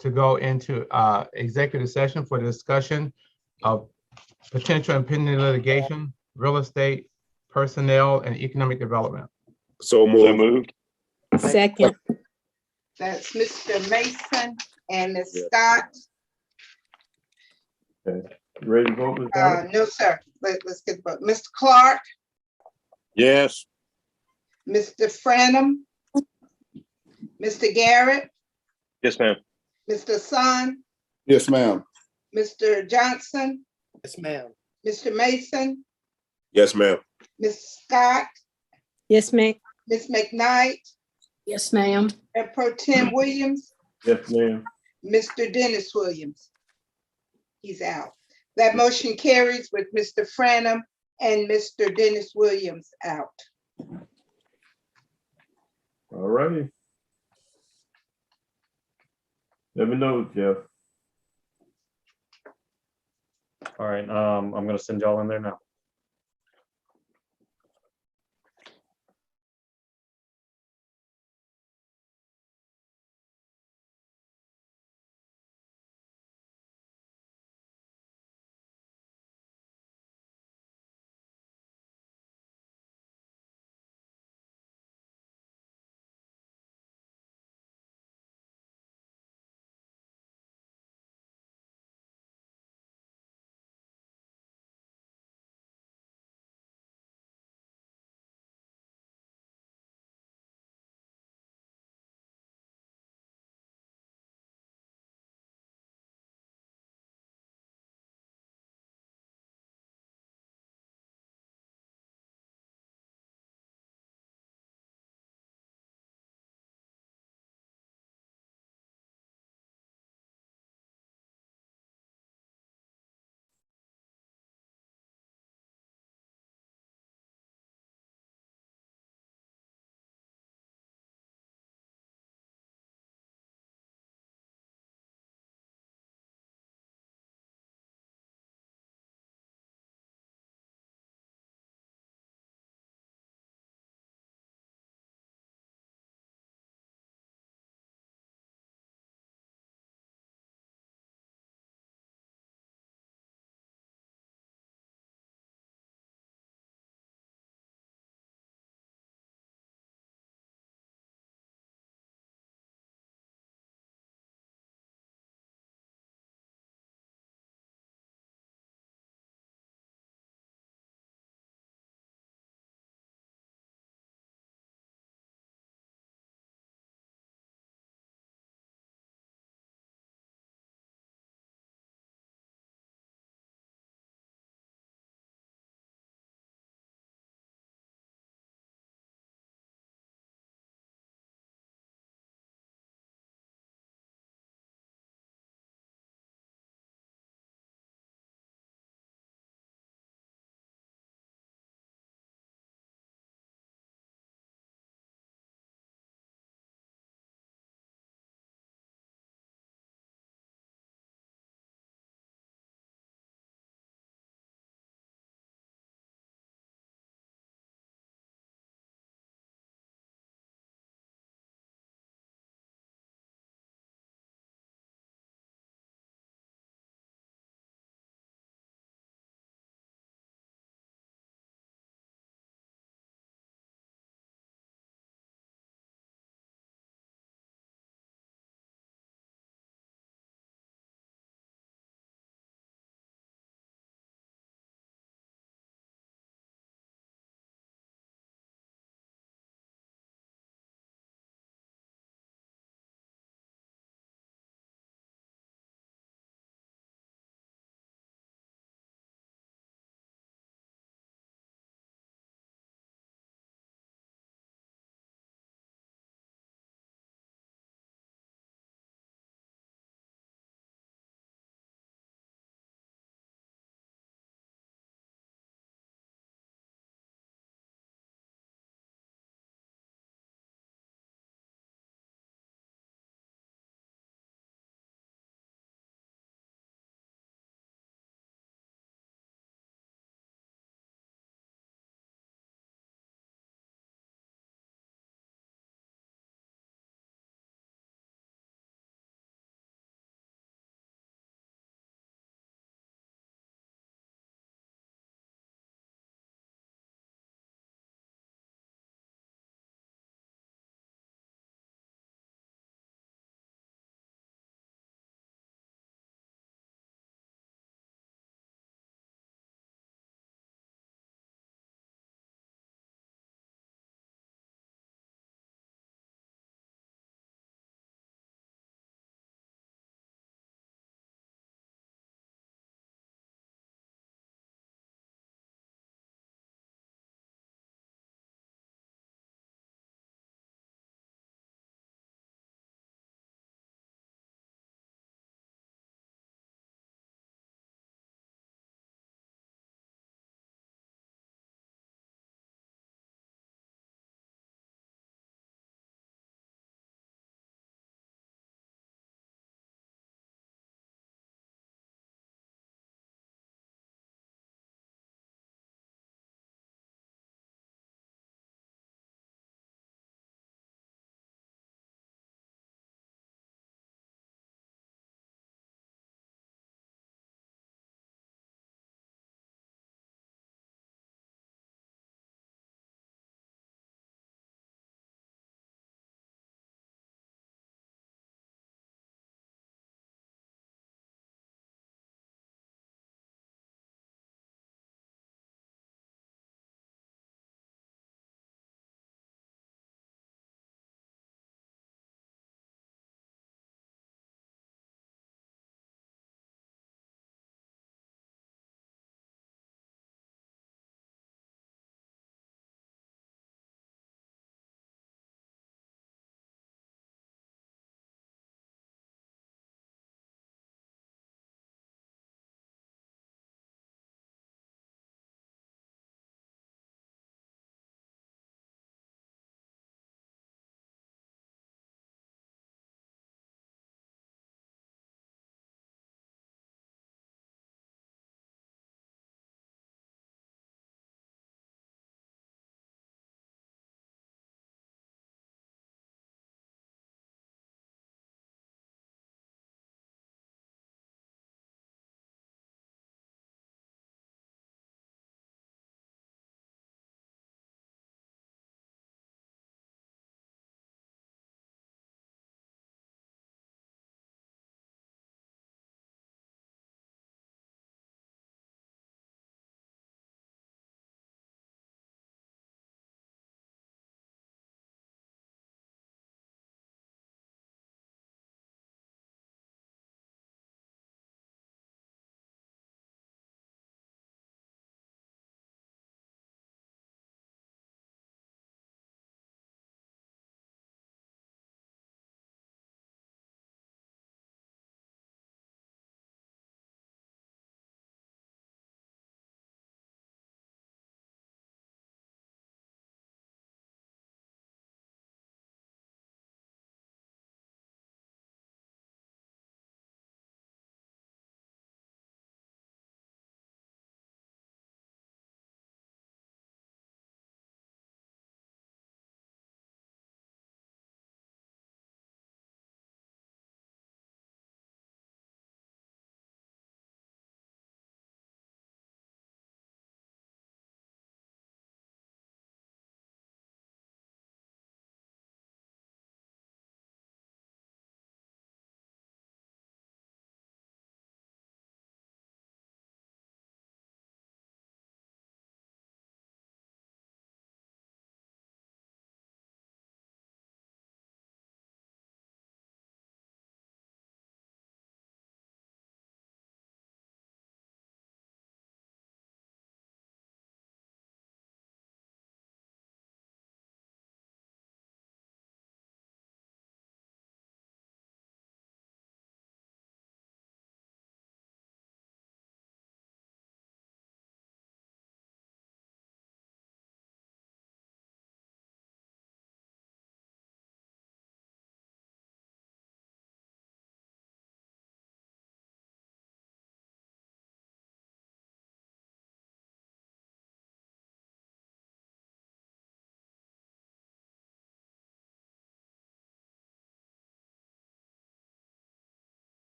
to go into executive session for discussion of potential impending litigation, real estate, personnel, and economic development. So moved. Second. That's Mr. Mason and Ms. Scott. Okay. You ready to vote, Ms. Donna? No, sir. Let's get the vote. Mr. Clark, Yes. Mr. Franum, Mr. Garrett, Yes, ma'am. Mr. Sun, Yes, ma'am. Mr. Johnson, Yes, ma'am. Mr. Mason, Yes, ma'am. Ms. Scott, Yes, ma'am. Ms. McKnight, Yes, ma'am. Mayor Pro Tem Williams, Yes, ma'am. Mr. Dennis Williams. He's out. That motion carries with Mr. Franum and Mr. Dennis Williams out. All righty. Let me know, Jeff. All right, I'm gonna send y'all in there now.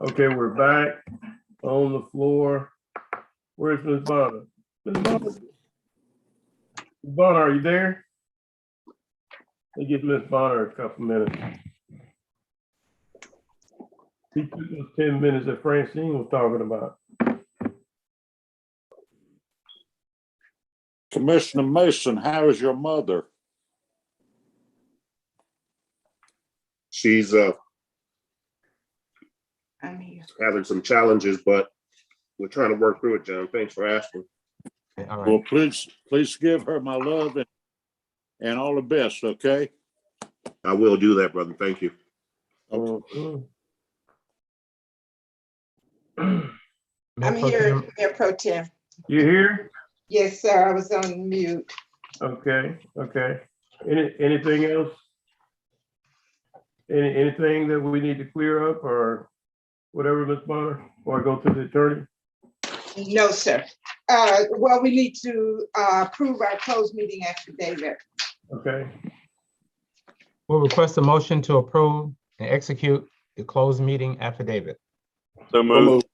Okay, we're back on the floor. Where's Ms. Bonner? Ms. Bonner? Ms. Bonner, are you there? Let me give Ms. Bonner a couple minutes. He took those 10 minutes that Francine was talking about. Commissioner Mason, how is your mother? She's I'm here. having some challenges, but we're trying to work through it, John. Thanks for asking. Okay, all Well, right. please give her my love and all the best, okay? I will do that, brother. Thank you. Mhm. Mayor I'm Pro here, Tem, Mayor Pro Tem. You here? Yes, sir, I was on mute. Okay, okay. Anything else? Anything that we need to clear up or whatever, Ms. Bonner, before I go to the attorney? No, sir. Well, we need to approve our closed meeting affidavit. Okay, we'll request a motion to approve and execute the closed meeting affidavit. So moved.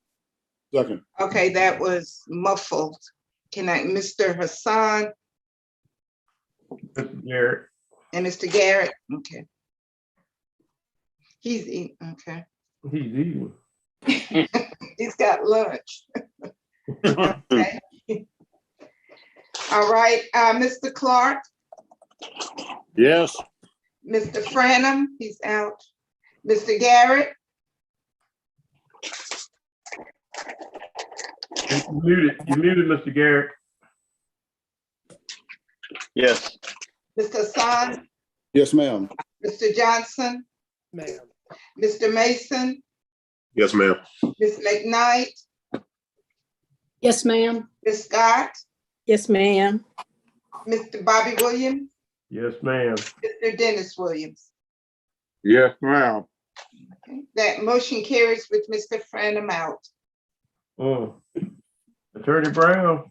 Second. Okay, that was muffled. Can I, Mr. Hassan Mr. Garrett. and Mr. Garrett? Okay. Okay. He's eating. He's got lunch. Okay. All right, Mr. Clark, Yes. Mr. Franum, he's out. Mr. Garrett, You muted, Mr. Garrett. Yes. Mr. Hassan, Yes, ma'am. Mr. Johnson, Ma'am. Mr. Mason, Yes, ma'am. Ms. McKnight, Yes, ma'am. Ms. Scott, Yes, ma'am. Mr. Bobby Williams, Yes, ma'am. Mr. Dennis Williams. Yes, ma'am. Okay. That motion carries with Mr. Franum out. Attorney Brown.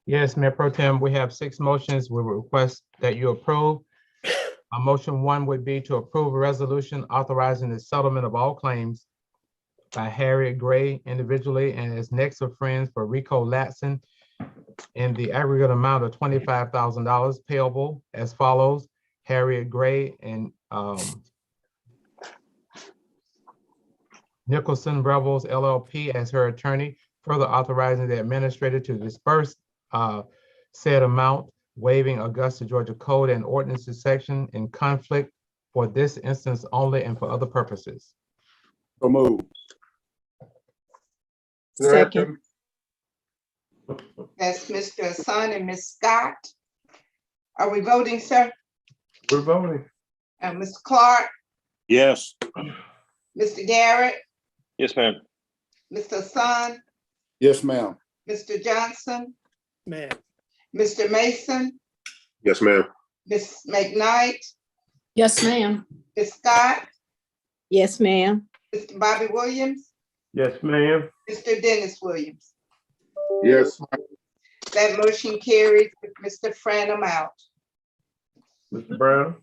Yes, Mayor Pro Tem, we have 6 motions. We will request that you approve. Motion 1 would be to approve a resolution authorizing the settlement of all claims by Harriet Gray individually and as next of friends for Rico Latson in the aggregate amount of $25,000 payable as follows: Harriet Gray and Nicholson Rebels LLP as her attorney, further authorizing the administrator to disperse said amount, waiving Augusta, Georgia Code and Ordinances section in conflict for this instance only and for other purposes. So moved. Second. That's Mr. Hassan and Ms. Scott. Are we voting, sir? We're voting. Mr. Clark, Yes. Mr. Garrett, Yes, ma'am. Mr. Hassan, Yes, ma'am. Mr. Johnson, Ma'am. Mr. Mason, Yes, ma'am. Ms. McKnight, Yes, ma'am. Ms. Scott, Yes, ma'am. Mr. Bobby Williams, Yes, ma'am. Mr. Dennis Williams. Yes. That motion carries with Mr. Franum out. Mr. Brown.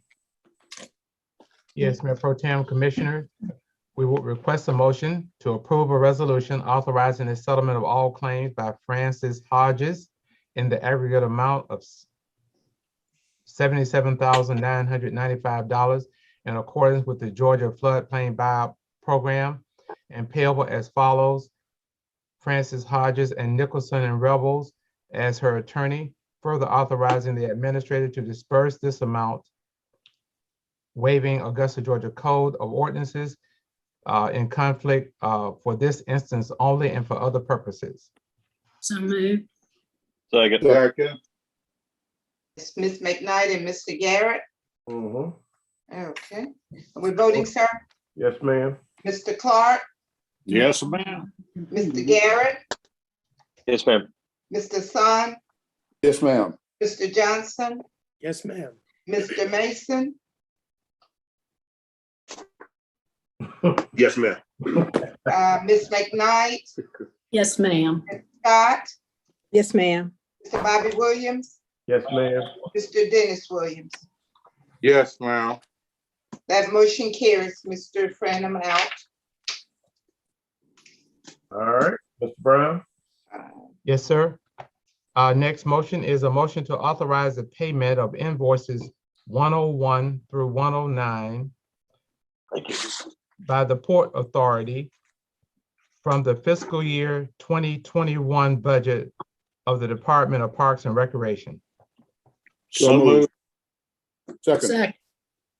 Yes, Mayor Pro Tem, Commissioner, we will request a motion to approve a resolution authorizing the settlement of all claims by Francis Hodges in the aggregate amount of $77,995 in accordance with the Georgia Floodplain Buyout Program and payable as follows: Francis Hodges and Nicholson and Rebels as her attorney, further authorizing the administrator to disperse this amount, waiving Augusta, Georgia Code of Ordinances in conflict for this instance only and for other purposes. So moved. Second. It's Ms. McKnight and Mr. Garrett. Mhm. Okay. Are we voting, sir? Yes, ma'am. Mr. Clark, Yes, ma'am. Mr. Garrett, Yes, ma'am. Mr. Hassan, Yes, ma'am. Mr. Johnson, Yes, ma'am. Mr. Mason, Yes, ma'am. Ms. McKnight, Yes, ma'am. Scott, Yes, ma'am. Mr. Bobby Williams, Yes, ma'am. Mr. Dennis Williams. Yes, ma'am. That motion carries, Mr. Franum out. All right, Mr. Brown, Yes, sir. Next motion is a motion to authorize the payment of invoices 101 through 109 by the Port Authority from the fiscal year 2021 budget of the Department of Parks and Recreation. So moved. Second. Second.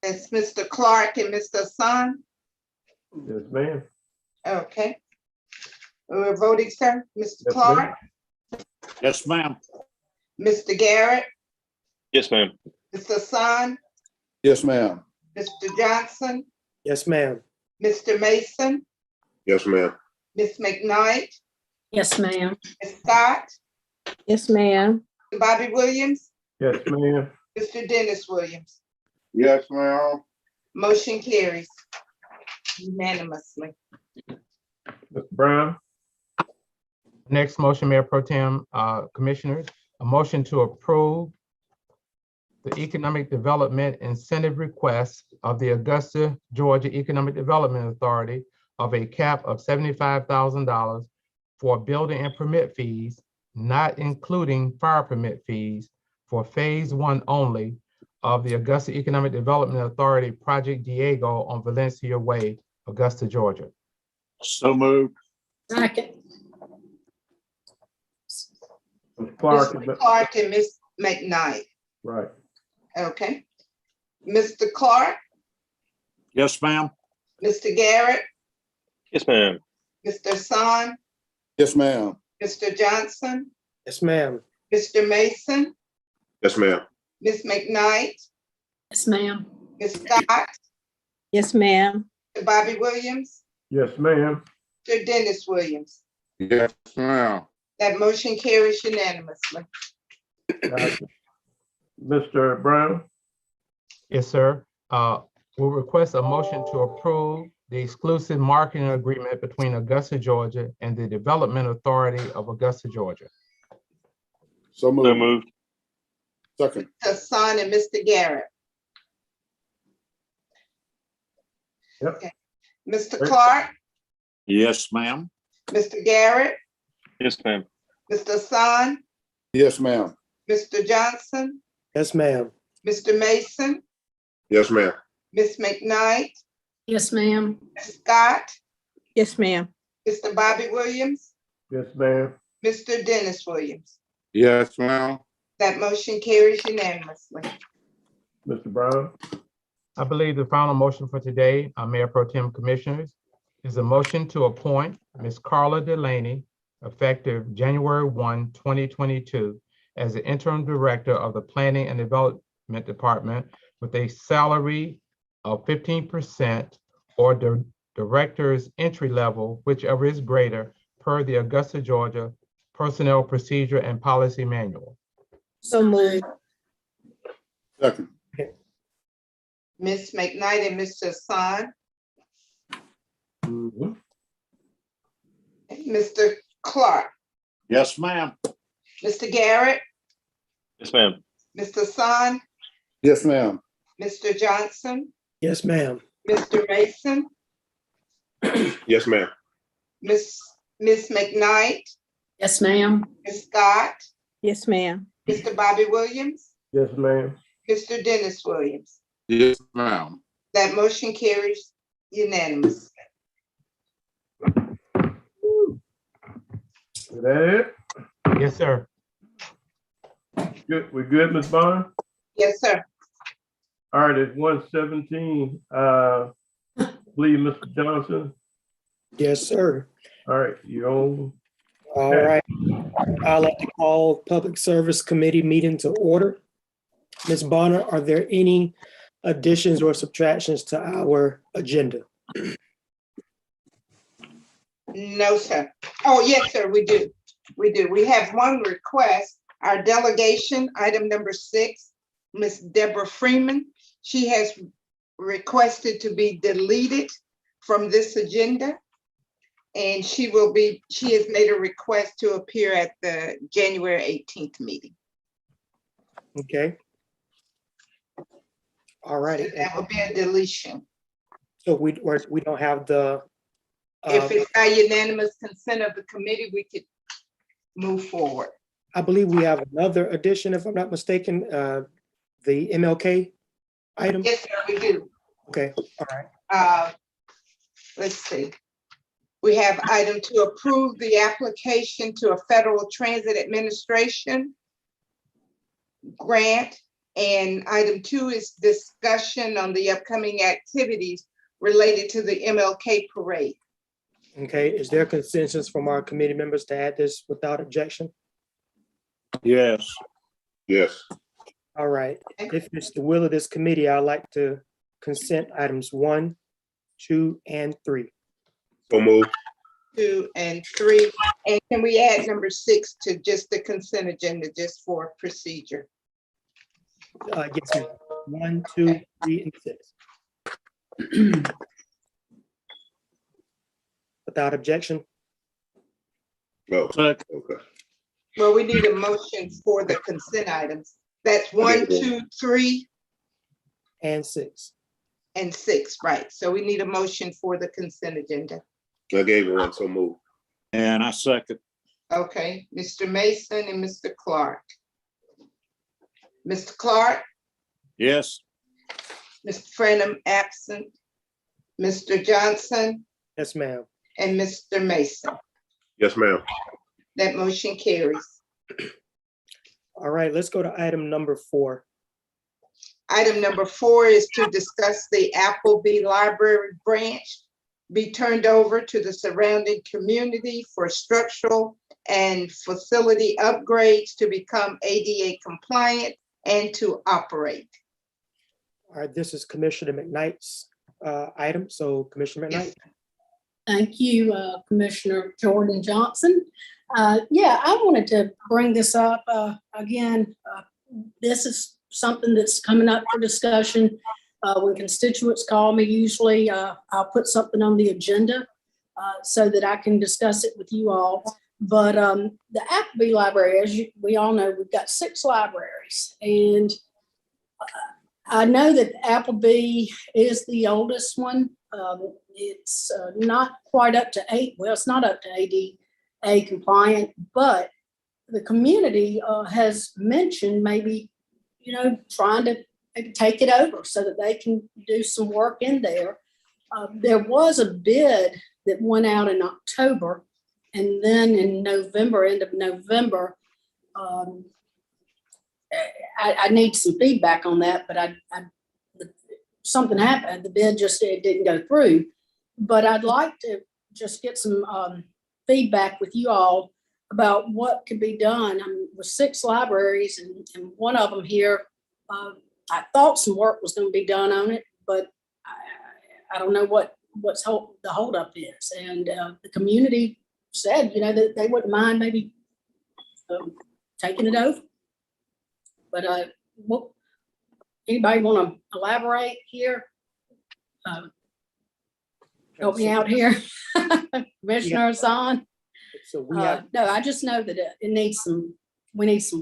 It's Mr. Clark and Mr. Hassan. yes, ma'am. Okay. We're voting, sir. Mr. Yes, Clark, ma'am. Yes, ma'am. Mr. Garrett, Yes, ma'am. Mr. Hassan, Yes, ma'am. Mr. Johnson, Yes, ma'am. Mr. Mason, Yes, ma'am. Ms. McKnight, Yes, ma'am. Ms. Scott, Yes, ma'am. Bobby Williams, Yes, ma'am. Mr. Dennis Williams. Yes, ma'am. Motion carries unanimously. Mr. Brown, Next motion, Mayor Pro Tem, Commissioners, a motion to approve the Economic Development Incentive Request of the Augusta, Georgia Economic Development Authority of a cap of $75,000 for building and permit fees, not including fire permit fees, for Phase 1 only of the Augusta Economic Development Authority Project Diego on Valencia Way, Augusta, Georgia. So moved. Second. Mr. Clark, Mr. Clark and Ms. McKnight. right, Okay. Mr. Clark, Yes, ma'am. Mr. Garrett, Yes, ma'am. Mr. Hassan, Yes, ma'am. Mr. Johnson, Yes, ma'am. Mr. Mason, Yes, ma'am. Ms. McKnight, Yes, ma'am. Ms. Scott, Yes, ma'am. Mr. Bobby Williams, yes, ma'am. Mr. Dennis Williams. Yes, ma'am. That motion carries unanimously. Gotcha. Mr. Brown, Yes, sir. We'll request a motion to approve the exclusive marketing agreement between Augusta, Georgia and the Development Authority of Augusta, Georgia. So So moved. moved. Second. Hassan and Mr. Garrett. Yep. Okay. Mr. Great. Clark, Yes, ma'am. Mr. Garrett, Yes, ma'am. Mr. Hassan, Yes, ma'am. Mr. Johnson, Yes, ma'am. Mr. Mason, Yes, ma'am. Ms. McKnight, Yes, ma'am. Ms. Scott, Yes, ma'am. Mr. Bobby Williams, yes, ma'am. Mr. Dennis Williams. Yes, ma'am. That motion carries unanimously. Mr. Brown, I believe the final motion for today, Mayor Pro Tem Commissioners, is a motion to appoint Ms. Carla Delaney, effective January 1, 2022, as the interim director of the Planning and Development Department with a salary of 15% or the director's entry level, whichever is greater, per the Augusta, Georgia Personnel Procedure and Policy Manual. So moved. Second. Ms. McKnight and Mr. Hassan, mhm, Mr. Clark, Yes, ma'am. Mr. Garrett, Yes, ma'am. Mr. Hassan, Yes, ma'am. Mr. Johnson, Yes, ma'am. Mr. Mason, Yes, ma'am. Ms. McKnight, Yes, ma'am. Ms. Scott, Yes, ma'am. Mr. Bobby Williams, yes, ma'am. Mr. Dennis Williams. Yes, ma'am. That motion carries unanimously. Is that it? Yes, sir. Good, we good, Ms. Bonner? Yes, sir. All right, it's 1:17. Believe Mr. Johnson. Yes, sir. All right, you on? All Okay. right. I'd like to call Public Service Committee meeting to order. Ms. Bonner, are there any additions or subtractions to our agenda? No, sir. Oh, yes, sir, we do. We do. We have one request, our delegation, item number 6, Ms. Deborah Freeman. She has requested to be deleted from this agenda. And she has made a request to appear at the January 18th meeting. Okay. All righty. That would be a deletion. So we don't have the If it's by unanimous consent of the committee, we could move forward. I believe we have another addition, if I'm not mistaken, the MLK item. Yes, sir, we do. Okay, all right. Let's see. We have item to approve the application to a Federal Transit Administration grant. And item 2 is discussion on the upcoming activities related to the MLK parade. Okay, is there consensus from our committee members to add this without objection? Yes. Yes. All right, if it's the will of this committee, I'd like to consent items 1, 2, and 3. So move. 2 and 3. And can we add number 6 to just the consent agenda, just for procedure? Yes, ma'am. 1, 2, 3, and 6. Without objection? No. Second. Okay. Well, we need a motion for the consent items. That's 1, 2, 3, And 6. and 6, right? So we need a motion for the consent agenda. I gave you one, so move. And I second. Okay, Mr. Mason and Mr. Clark. Mr. Clark, Yes. Mr. Frenham absent, Mr. Johnson, Yes, ma'am. and Mr. Mason. Yes, ma'am. That motion carries. All right, let's go to item number 4. Item number 4 is to discuss the Applebee Library branch be turned over to the surrounding community for structural and facility upgrades to become ADA compliant and to operate. All right, this is Commissioner McKnight's item. So Commissioner McKnight. Thank you, Commissioner Jordan Johnson. Yeah, I wanted to bring this up again. This is something that's coming up for discussion. When constituents call me, usually I'll put something on the agenda so that I can discuss it with you all. But the Applebee Library, as we all know, we've got 6 libraries. And I know that Applebee is the oldest one. It's not quite up to 8. Well, it's not up to ADA compliant, but the community has mentioned maybe, trying to maybe take it over so that they can do some work in there. There was a bid that went out in October, and then in November, end of November, I need some feedback on that, but something happened. The bid just didn't go through. But I'd like to just get some feedback with you all about what could be done. With 6 libraries and one of them here, I thought some work was going to be done on it, but I don't know what's the holdup is. And the community said, that they wouldn't mind maybe taking it over. But anybody want to elaborate here? Help me out here, Commissioner Hassan. So we have, No, I just know that we need some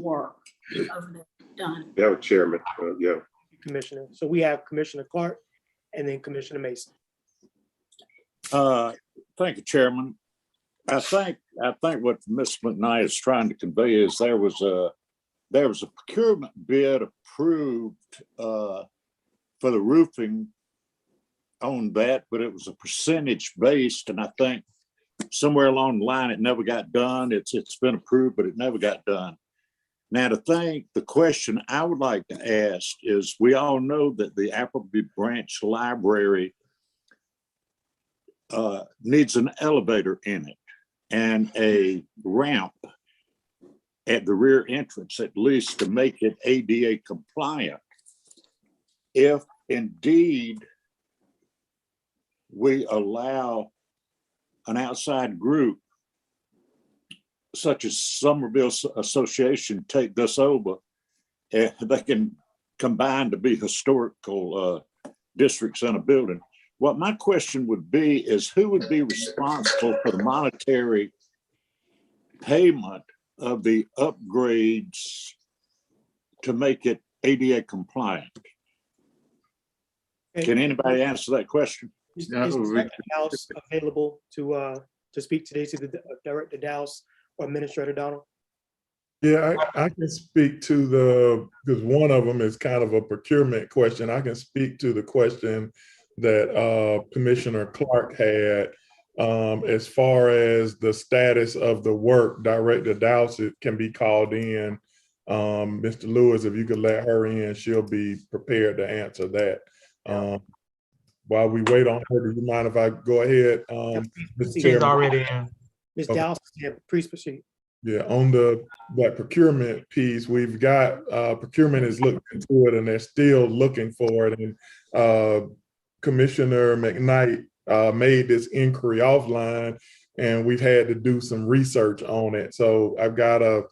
work over there done. Yeah, Chairman. Yeah. Commissioner. So we have Commissioner Clark and then Commissioner Mason. Thank you, Chairman. I think what Ms. McKnight is trying to convey is there was a procurement bid approved for the roofing on that, but it was a percentage based, and I think somewhere along the line it never got done. It's been approved, but it never got done. Now, the question I would like to ask is, we all know that the Applebee Branch Library needs an elevator in it and a ramp at the rear entrance, at least, to make it ADA compliant. If indeed we allow an outside group such as Somerville Association take this over, they can combine to be historical districts in a building. What my question would be is, who would be responsible for the monetary payment of the upgrades to make it ADA compliant? Okay. Can anybody answer that question? Is No, Director Dowse available to speak today to the Director Dowse or Administrator Donald? Yeah, I can speak to because one of them is kind of a procurement question. I can speak to the question that Commissioner Clark had as far as the status of the work. Director Dowsett can be called in. Mr. Lewis, if you could let her in, she'll be prepared to answer that. While we wait on her, do you mind if I go ahead, Mr. She's Chairman? already in. Ms. Okay. Dowse, yeah, please proceed. Yeah, on that procurement piece, we've got procurement is looking into it and they're still looking for it. And Commissioner McKnight made this inquiry offline and we've had to do some research on it. So I've got a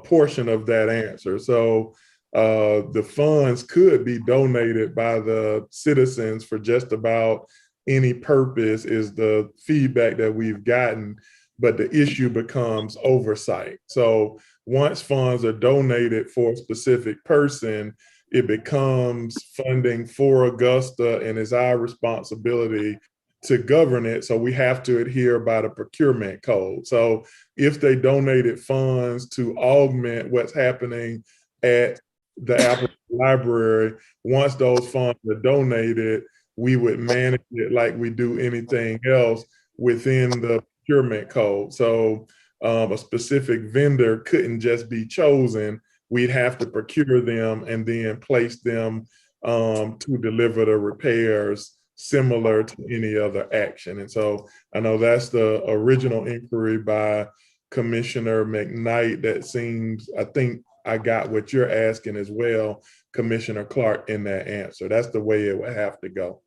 portion of that answer. So the funds could be donated by the citizens for just about any purpose is the feedback that we've gotten. But the issue becomes oversight. So once funds are donated for a specific person, it becomes funding for Augusta and it's our responsibility to govern it. So we have to adhere by the procurement code. So if they donated funds to augment what's happening at the Applebee Library, once those funds are donated, we would manage it like we do anything else within the procurement code. So a specific vendor couldn't just be chosen. We'd have to procure them and then place them to deliver the repairs similar to any other action. And so I know that's the original inquiry by Commissioner McKnight. That seems, I think I got what you're asking as well, Commissioner Clark, in that answer. That's the way it would have to go.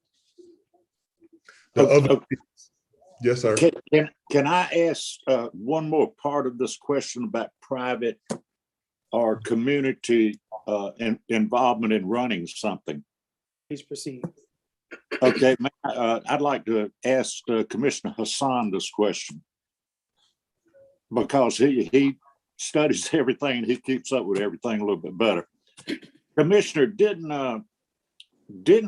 The other piece, yes, sir. Can I ask one more part of this question about private or community involvement in running something? Please proceed. Okay, I'd like to ask Commissioner Hassan this question because he studies everything and he keeps up with everything a little bit better. Commissioner, didn't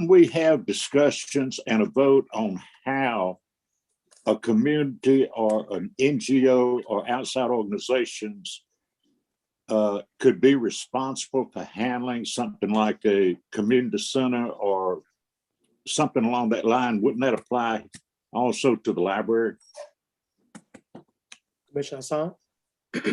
we have discussions and a vote on how a community or an NGO or outside organizations could be responsible for handling something like a community center or something along that line? Wouldn't that apply also to the library? Commissioner Hassan?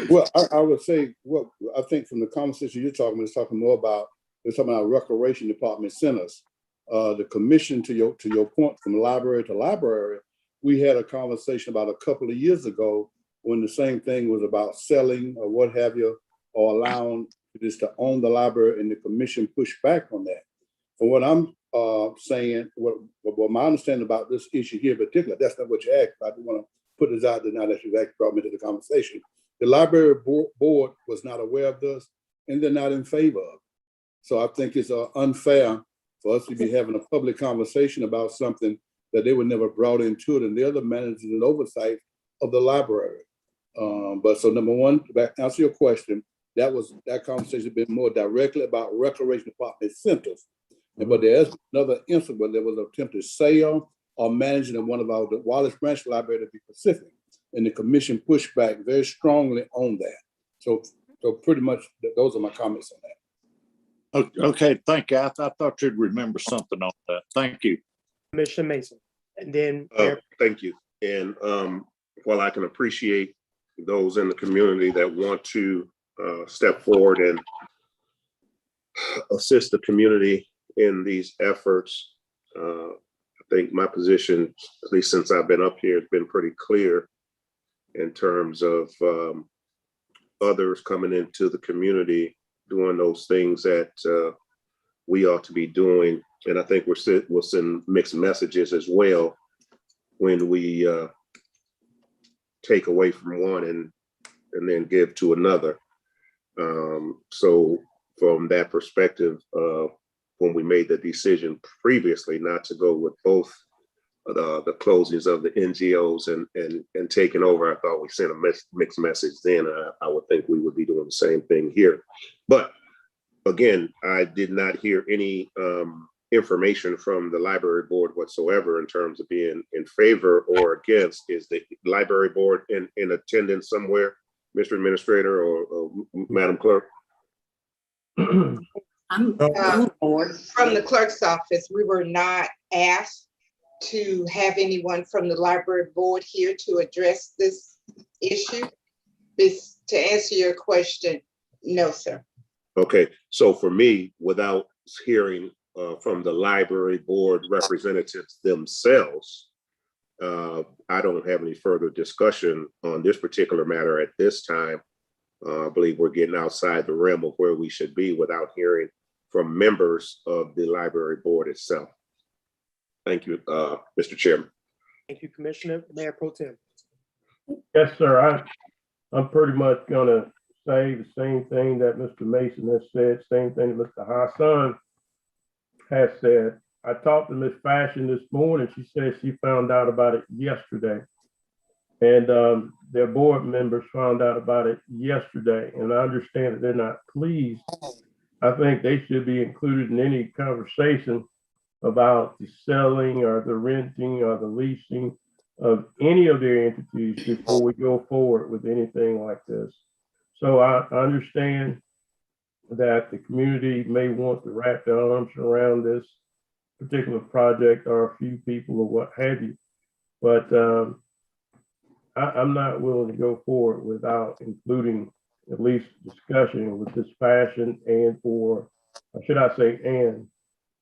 Well, I would say, what I think from the conversation you're talking about, is talking more about, it's talking about recreation department centers. The commission, to your point, from library to library, we had a conversation about a couple of years ago when the same thing was about selling or what have you, or allowing just to own the library, and the commission pushed back on that. From what I'm saying, what my understanding about this issue here in particular, that's not what you asked. I do want to put this out there now that you've actually brought me to the conversation. The library board was not aware of this, and they're not in favor of it. So I think it's unfair for us to be having a public conversation about something that they were never brought into it, and they're the managers and oversight of the library. But so number one, to answer your question, that conversation been more directly about recreation department centers. But there's another instance where there was an attempted sale or managing of one of the Wallace Branch Library, to be specific, and the commission pushed back very strongly on that. So pretty much those are my comments on that. Okay, thank you. I thought you'd remember something on that. Thank you. Commissioner Mason, and then Thank you. And while I can appreciate those in the community that want to step forward and assist the community in these efforts, I think my position, at least since I've been up here, has been pretty clear in terms of others coming into the community doing those things that we ought to be doing. And I think we'll send mixed messages as well when we take away from one and then give to another. So from that perspective, when we made the decision previously not to go with both the closings of the NGOs and taking over, I thought we sent a mixed message then. I would think we would be doing the same thing here. But again, I did not hear any information from the library board whatsoever in terms of being in favor or against. Is the library board in attendance somewhere, Mr. Administrator or Madam Clerk? I'm on board. From the clerk's office, we were not asked to have anyone from the library board here to address this issue. To answer your question, no, sir. Okay, so for me, without hearing from the library board representatives themselves, I don't have any further discussion on this particular matter at this time. I believe we're getting outside the realm of where we should be without hearing from members of the library board itself. Thank you, Mr. Chairman. Thank you, Commissioner. Mayor Pro Tem. Yes, sir. I'm pretty much gonna say the same thing that Mr. Mason has said, same thing that Mr. Hassan has said. I talked to Ms. Fashion this morning. She said she found out about it yesterday. And their board members found out about it yesterday. And I understand that they're not pleased. I think they should be included in any conversation about the selling or the renting or the leasing of any of their entities before we go forward with anything like this. So I understand that the community may want to wrap their arms around this particular project or a few people or what have you. But I'm not willing to go forward without including at least discussion with this Fashion and or should I say, and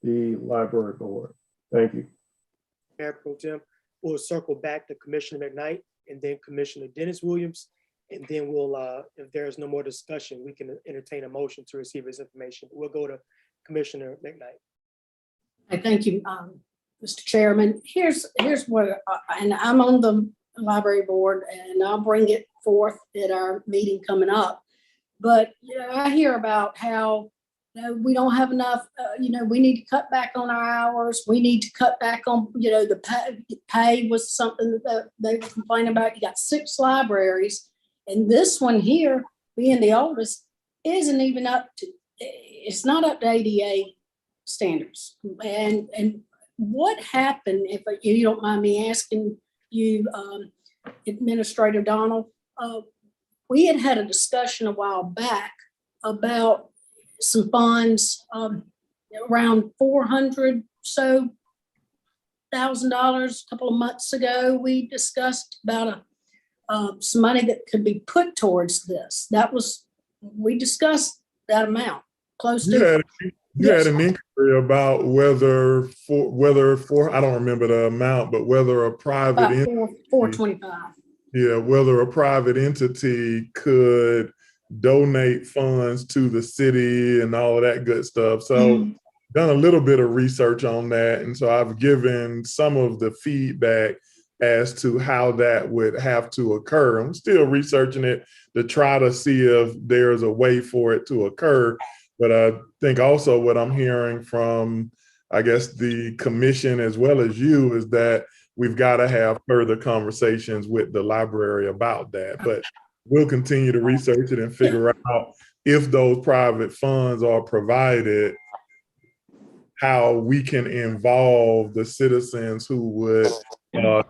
the library board. Thank you. Mayor Pro Tem, we'll circle back to Commissioner McKnight and then Commissioner Dennis Williams. And then we'll, if there's no more discussion, we can entertain a motion to receive his information. We'll go to Commissioner McKnight. I thank you, Mr. Chairman. Here's what, and I'm on the library board and I'll bring it forth at our meeting coming up. But, you know, I hear about how we don't have enough, we need to cut back on our hours. We need to cut back on, the pay was something that they were complaining about. You got 6 libraries and this one here, being the oldest, isn't even it's not up to ADA standards. And what happened, if you don't mind me asking you, Administrator Donald, we had a discussion a while back about some funds, around $400,000 a couple of months ago. We discussed about some money that could be put towards this. We discussed that amount close to. You had an inquiry about whether I don't remember the amount, but whether a private entity, 425. Yeah, whether a private entity could donate funds to the city and all of that good stuff. So done a little bit of research on that. And so I've given some of the feedback as to how that would have to occur. I'm still researching it to try to see if there's a way for it to occur. But I think also what I'm hearing from, I guess, the commission as well as you is that we've got to have further conversations with the library about that. But we'll continue to research it and figure out if those private funds are provided, how we can involve the citizens who would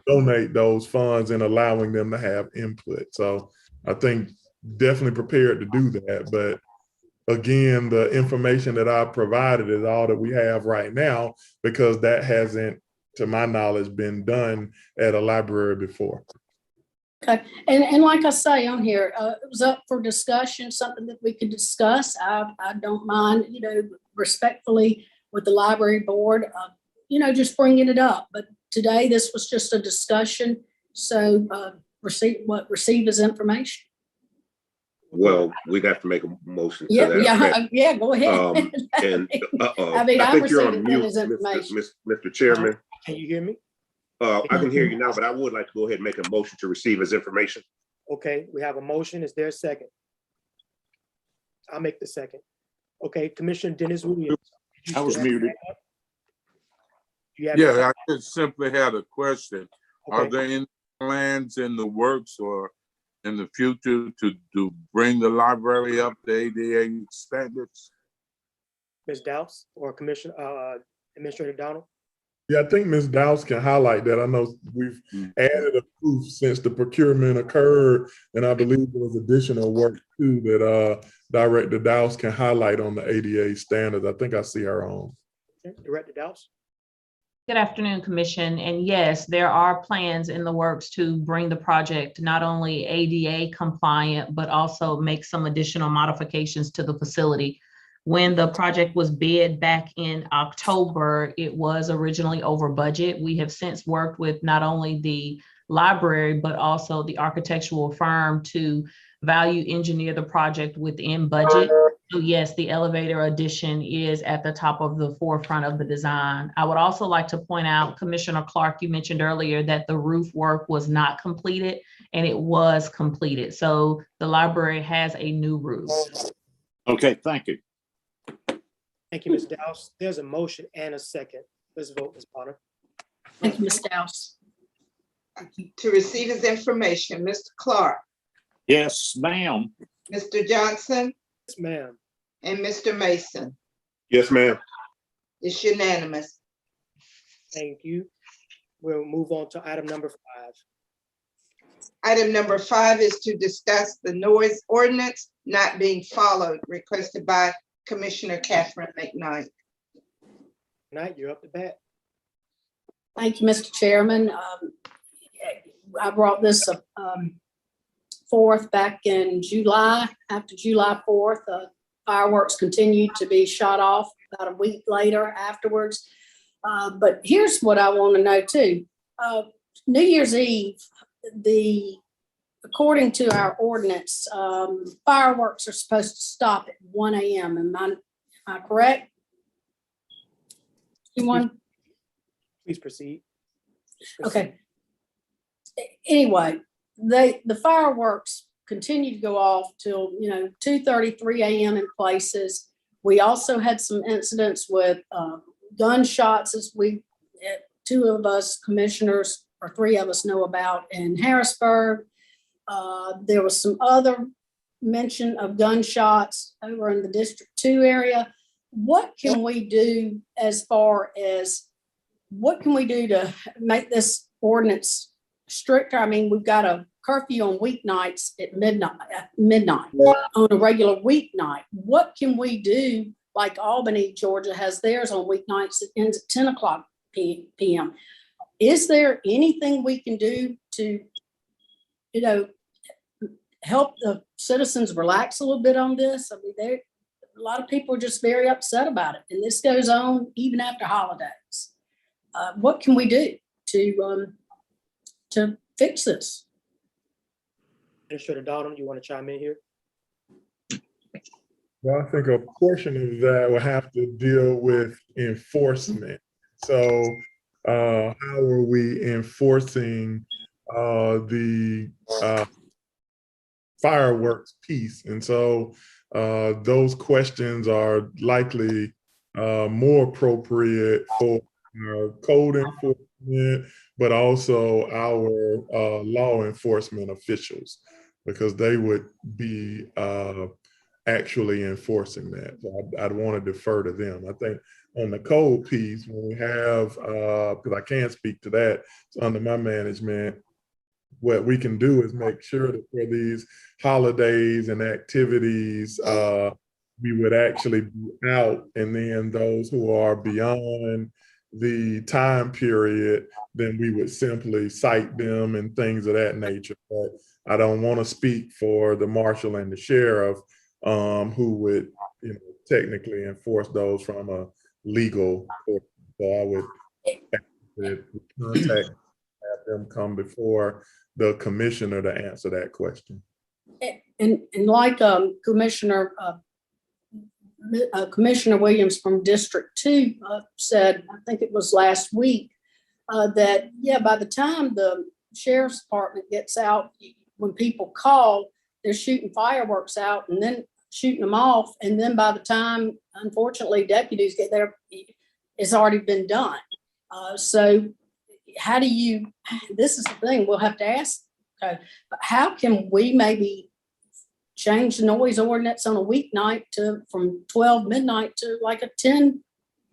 donate those funds and allowing them to have input. So I think definitely prepared to do that. But again, the information that I provided is all that we have right now, because that hasn't, to my knowledge, been done at a library before. Okay, and like I say on here, it was up for discussion, something that we could discuss. I don't mind, respectfully with the library board, just bringing it up. But today, this was just a discussion. So receive as information. Well, we'd have to make a motion to that. Yeah, go ahead. And I mean, I think you're on receiving mute, as information. Mr. Chairman. Can you hear me? I can hear you now, but I would like to go ahead and make a motion to receive as information. Okay, we have a motion. Is there a second? I'll make the second. Okay, Commissioner Dennis Williams. I was muted. Yeah, I just simply had a question. Okay. Are there any plans in the works or in the future to bring the library up to ADA standards? Ms. Douse or Commissioner Administrator Donald? Yeah, I think Ms. Dowse can highlight that. I know we've added a proof since the procurement occurred, and I believe there was additional work too that Director Dowse can highlight on the ADA standards. I think I see her on. Okay, Director Dowse? Good afternoon, Commission. And yes, there are plans in the works to bring the project not only ADA compliant, but also make some additional modifications to the facility. When the project was bid back in October, it was originally over budget. We have since worked with not only the library, but also the architectural firm to value engineer the project within budget. So yes, the elevator addition is at the top of the forefront of the design. I would also like to point out, Commissioner Clark, you mentioned earlier that the roof work was not completed, and it was completed. So the library has a new roof. Okay, thank you. Thank you, Ms. Dowse. There's a motion and a second. Let's vote, Ms. Bonner. Thank you, Ms. Dowse. To receive his information, Mr. Clark, Yes, ma'am. Mr. Johnson, Yes, ma'am. and Mr. Mason. Yes, ma'am. It's unanimous. Thank you. We'll move on to item number 5. Item number 5 is to discuss the noise ordinance not being followed, requested by Commissioner Catherine McKnight. Knight, you're up to bat. Thank you, Mr. Chairman. I brought this forth back in July. After July 4th, fireworks continued to be shot off about a week later afterwards. But here's what I want to know too. New Year's Eve, according to our ordinance, fireworks are supposed to stop at 1 a.m. Am I correct? Anyone? Please proceed. Okay. Anyway, the fireworks continue to go off till 2:30, 3 a.m. in places. We also had some incidents with gunshots, as two of us commissioners or 3 of us know about in Harrisburg. There was some other mention of gunshots over in the District 2 area. What can we do to make this ordinance stricter? I mean, we've got a curfew on weeknights at midnight on a regular weeknight. What can we do? Like Albany, Georgia has theirs on weeknights that ends at 10 o'clock p.m. Is there anything we can do to, help the citizens relax a little bit on this? I mean, a lot of people are just very upset about it, and this goes on even after holidays. What can we do to fix this? Administrator Donald, you want to chime in here? Well, I think a portion of that will have to deal with enforcement. So how are we enforcing the fireworks piece? And so those questions are likely more appropriate for code enforcement, but also our law enforcement officials, because they would be actually enforcing that. So I'd want to defer to them. I think on the code piece, when we have, because I can't speak to that, it's under my management, what we can do is make sure that for these holidays and activities, we would actually be out, and then those who are beyond the time period, then we would simply cite them and things of that nature. But I don't want to speak for the marshal and the sheriff, who would, technically enforce those from a legal court. So I would contact, have them come before the commissioner to answer that question. And like Commissioner Williams from District 2 said, I think it was last week, that, by the time the sheriff's department gets out, when people call, they're shooting fireworks out and then shooting them off. And then by the time, unfortunately, deputies get there, it's already been done. So how do this is the thing we'll have to ask, but how can we maybe change the noise ordinance on a weeknight from 12 midnight to like a 10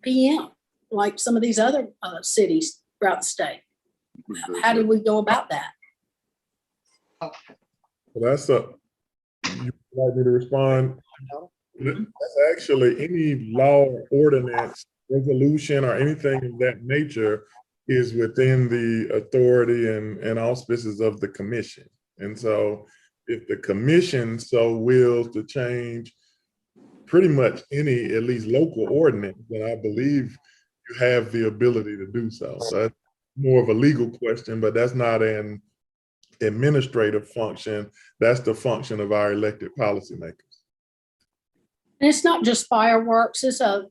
p.m.? like some of these other cities throughout the state? How do we go about that? Well, that's you would like me to respond? That's actually any law, ordinance, resolution, or anything of that nature is within the authority and auspices of the commission. And so if the commission so wills to change pretty much any, at least local ordinance, then I believe you have the ability to do so. So that's more of a legal question, but that's not an administrative function. That's the function of our elected policymakers. And it's not just fireworks, it's other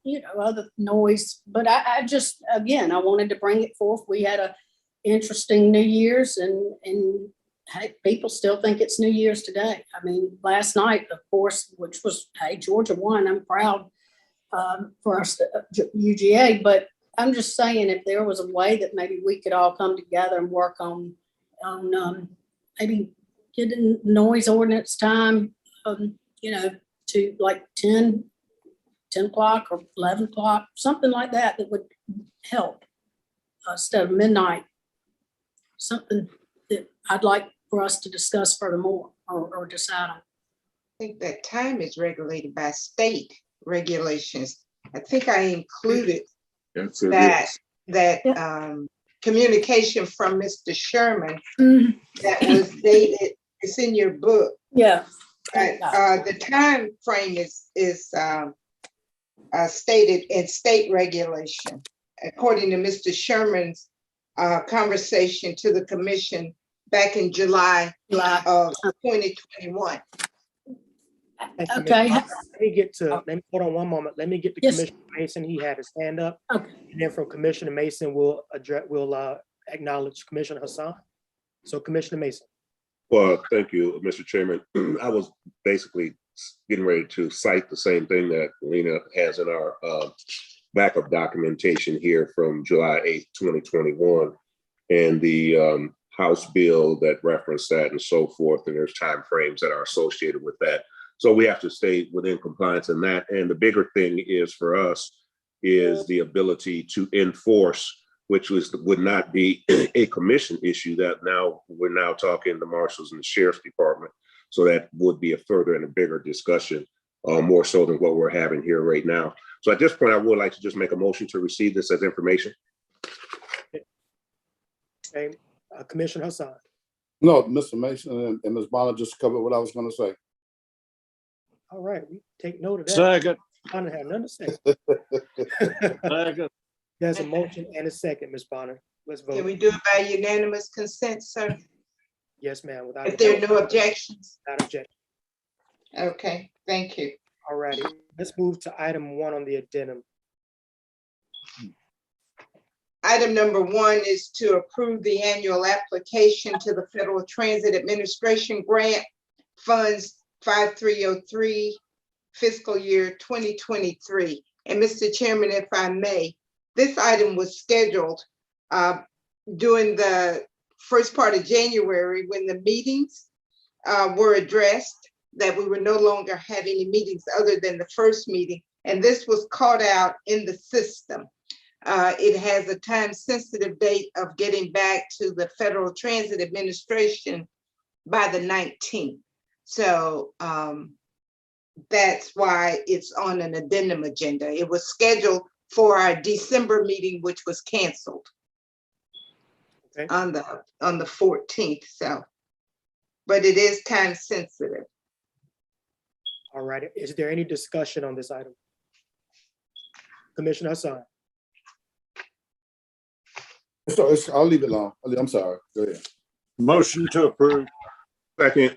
noise, but I just, again, I wanted to bring it forth. We had a interesting New Year's and hey, people still think it's New Year's today. I mean, last night, of course, which was, hey, Georgia won. I'm proud for us, UGA, but I'm just saying if there was a way that maybe we could all come together and work on maybe getting noise ordinance time, to like 10 o'clock or 11 o'clock, something like that, that would help instead of midnight. Something that I'd like for us to discuss furthermore or decide on. I think that time is regulated by state regulations. I think I included Yes, it that is. communication from Mr. Sherman Mhm. that was dated. It's in your book. Yeah. The time frame is stated in state regulation, according to Mr. Sherman's conversation to the commission back in July of 2021. Okay. Let me get to, hold on one moment. Let me get to Yes. Commissioner Mason. He had his hand up. Okay. And then from Commissioner Mason, we'll acknowledge Commissioner Hassan. So Commissioner Mason. Well, thank you, Mr. Chairman. I was basically getting ready to cite the same thing that Lena has in our backup documentation here from July 8th, 2021, and the House bill that referenced that and so forth, and there's timeframes that are associated with that. So we have to stay within compliance in that. And the bigger thing is for us is the ability to enforce, which would not be a commission issue. That now we're now talking the marshals and the sheriff's department. So that would be a further and a bigger discussion, more so than what we're having here right now. So at this point, I would like to just make a motion to receive this as information. Okay, Commissioner Hassan. No, Mr. Mason and Ms. Bonner just covered what I was gonna say. All right, we take note of that. Second. I don't have nothing to say. Second. There's a motion and a second, Ms. Bonner. Let's Can vote. we do it by unanimous consent, sir? Yes, ma'am. Without If there are no objections? Without objection. Okay, thank you. All righty, let's move to item 1 on the addendum. Item number 1 is to approve the annual application to the Federal Transit Administration Grant Funds 5303 fiscal year 2023. And Mr. Chairman, if I may, this item was scheduled during the first part of January when the meetings were addressed, that we were no longer having any meetings other than the first meeting. And this was caught out in the system. It has a time-sensitive date of getting back to the Federal Transit Administration by the 19th. So that's why it's on an addendum agenda. It was scheduled for our December meeting, which was canceled on the 14th. So, but it is time sensitive. All right, is there any discussion on this item? Commissioner Hassan. So I'll leave it alone. I'm sorry. Go ahead. Motion to approve. Second.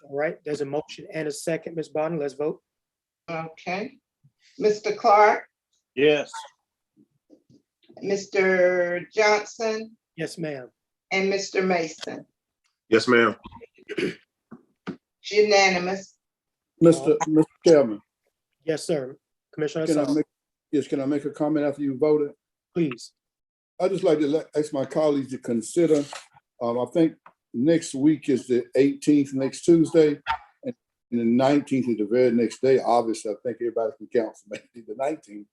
All right, there's a motion and a second, Ms. Bonner. Let's vote. Okay. Mr. Clark, Yes. Mr. Johnson, Yes, ma'am. and Mr. Mason. Yes, ma'am. It's unanimous. Mr. Chairman, Yes, sir. Commissioner can I Hassan, can I make a comment after you voted? please. I'd just like to ask my colleagues to consider, I think next week is the 18th, next Tuesday, and the 19th is the very next day. Obviously, I think everybody can count for maybe the 19th.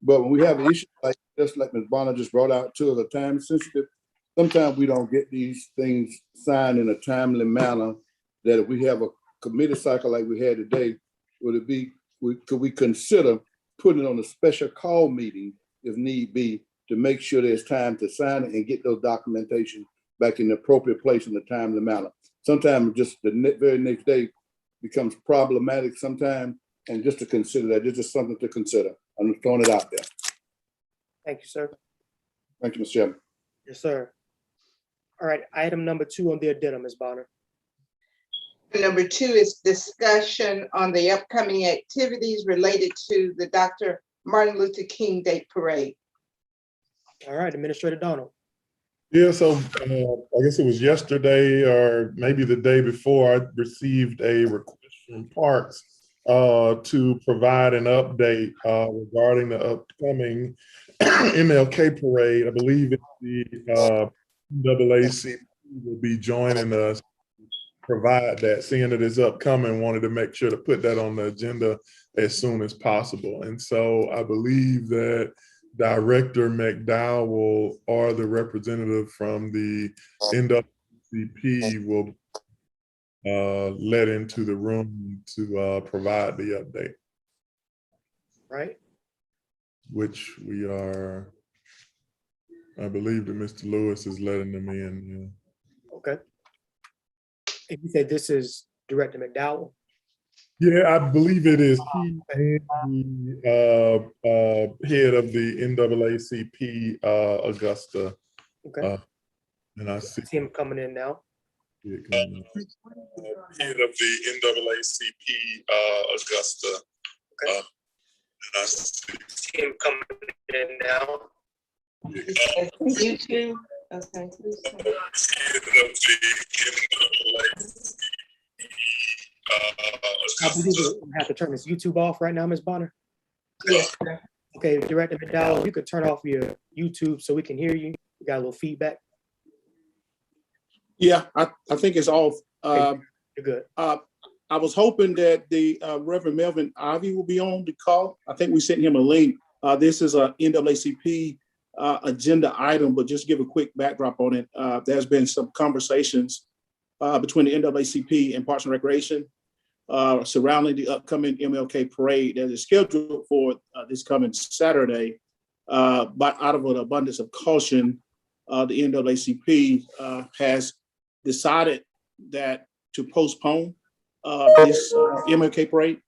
But when we have an issue like, just like Ms. Bonner just brought out too, the time sensitive, sometimes we don't get these things signed in a timely manner, that if we have a committee cycle like we had today, could we consider putting it on a special call meeting if need be, to make sure there's time to sign it and get those documentation back in the appropriate place in a timely manner. Sometimes just the very next day becomes problematic sometimes, and just to consider that, this is something to consider. I'm just throwing it out there. Thank you, sir. Thank you, Mr. Chairman. Yes, sir. All right, item number 2 on the addendum, Ms. Bonner. Number 2 is discussion on the upcoming activities related to the Dr. Martin Luther King Day Parade. All right, Administrator Donald. Yeah, so I guess it was yesterday or maybe the day before, I received a request from Parks to provide an update regarding the upcoming MLK parade. I believe it's the NAACP will be joining us to provide that. Seeing that it's upcoming, wanted to make sure to put that on the agenda as soon as possible. And so I believe that Director McDowell or the representative from the NAACP will let into the room to provide the update. Right. Which we are, I believe that Mr. Lewis is letting them in. Yeah. Okay. And you said this is Director McDowell? Yeah, I believe it is he and the head of the NAACP, Augusta. Okay. And I see him coming in now. it coming up. Head of the NAACP, Augusta. Okay. And I see Him coming in now. YouTube. Okay. I believe we have to turn this YouTube off right now, Ms. Bonner. Yes, sir. Okay, Director McDowell, you could turn off your YouTube so we can hear you. We got a little feedback. Yeah, I think it's off. You're good. I was hoping that the Reverend Melvin Ivy will be on the call. I think we sent him a link. This is a NAACP agenda item, but just give a quick backdrop on it. There's been some conversations between the NAACP and Parks and Recreation surrounding the upcoming MLK parade that is scheduled for this coming Saturday. But out of an abundance of caution, the NAACP has decided that to postpone this MLK parade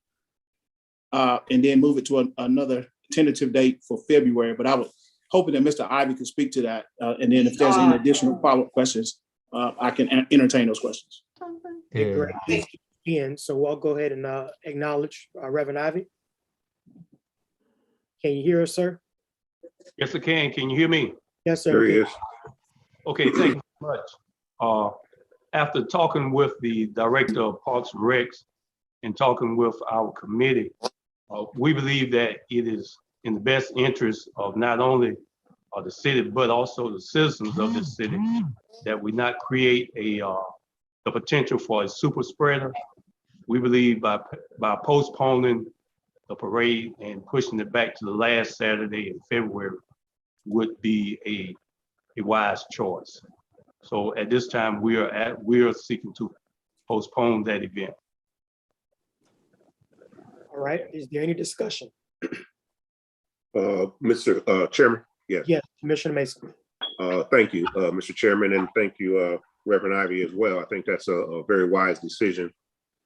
and then move it to another tentative date for February. But I was hoping that Mr. Ivy could speak to that. And then if there's any additional follow-up questions, I can entertain those questions. Okay, great. Ian, so I'll go ahead and acknowledge Reverend Ivy. Can you hear us, sir? Yes, I can. Can you hear me? Yes, sir. There he is. Okay, thank you so much. After talking with the Director of Parks and Recs and talking with our committee, we believe that it is in the best interest of not only the city, but also the citizens of this city, that we not create the potential for a super spreader. We believe by postponing the parade and pushing it back to the last Saturday in February would be a wise choice. So at this time, we are seeking to postpone that event. All right, is there any discussion? Mr. Chairman, yes. Yes, Commissioner Mason. Thank you, Mr. Chairman, and thank you, Reverend Ivy as well. I think that's a very wise decision,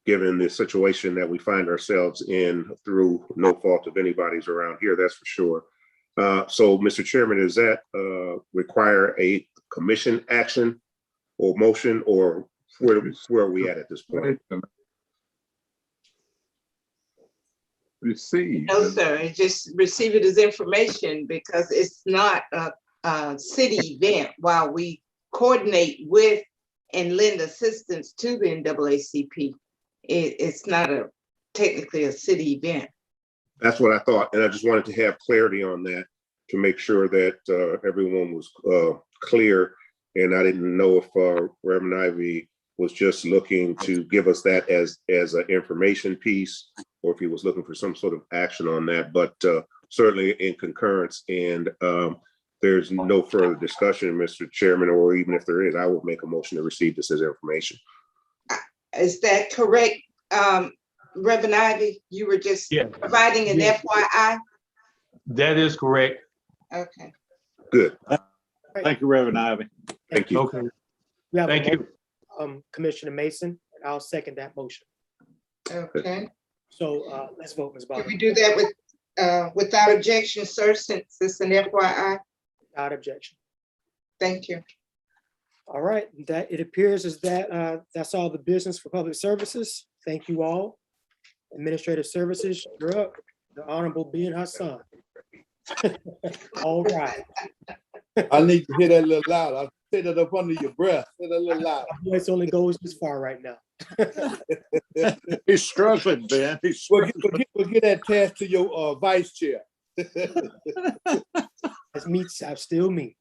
given the situation that we find ourselves in through no fault of anybody's around here, that's for sure. So, Mr. Chairman, does that require a commission action or motion, or where are we at this point? Receive. No, sir. Just receive it as information because it's not a city event. While we coordinate with and lend assistance to the NAACP, it's not technically a city event. That's what I thought, and I just wanted to have clarity on that to make sure that everyone was clear. And I didn't know if Reverend Ivy was just looking to give us that as an information piece, or if he was looking for some sort of action on that. But certainly in concurrence. And there's no further discussion, Mr. Chairman, or even if there is, I would make a motion to receive this as information. Is that correct? Reverend Ivy, you were just Yeah. providing an Yeah. FYI? That is correct. Okay. Good. Thank you, Reverend Ivy. Thank you. Okay. We have a Thank you. Commissioner Mason, and I'll second that motion. Okay. So let's vote, Ms. Can Bonner. we do that without objection, sir, since it's an FYI? Without objection. Thank you. All right, that it appears as that that's all the business for public services. Thank you all. Administrative services, you're up. The Honorable Ben Hassan. All right. I need to hear that a little loud. I'll say that up under your breath. Say that a little loud. My voice only goes this far right now. He's struggling, Ben. He's struggling. We'll get that task to your vice chair. That's me, I'm still me.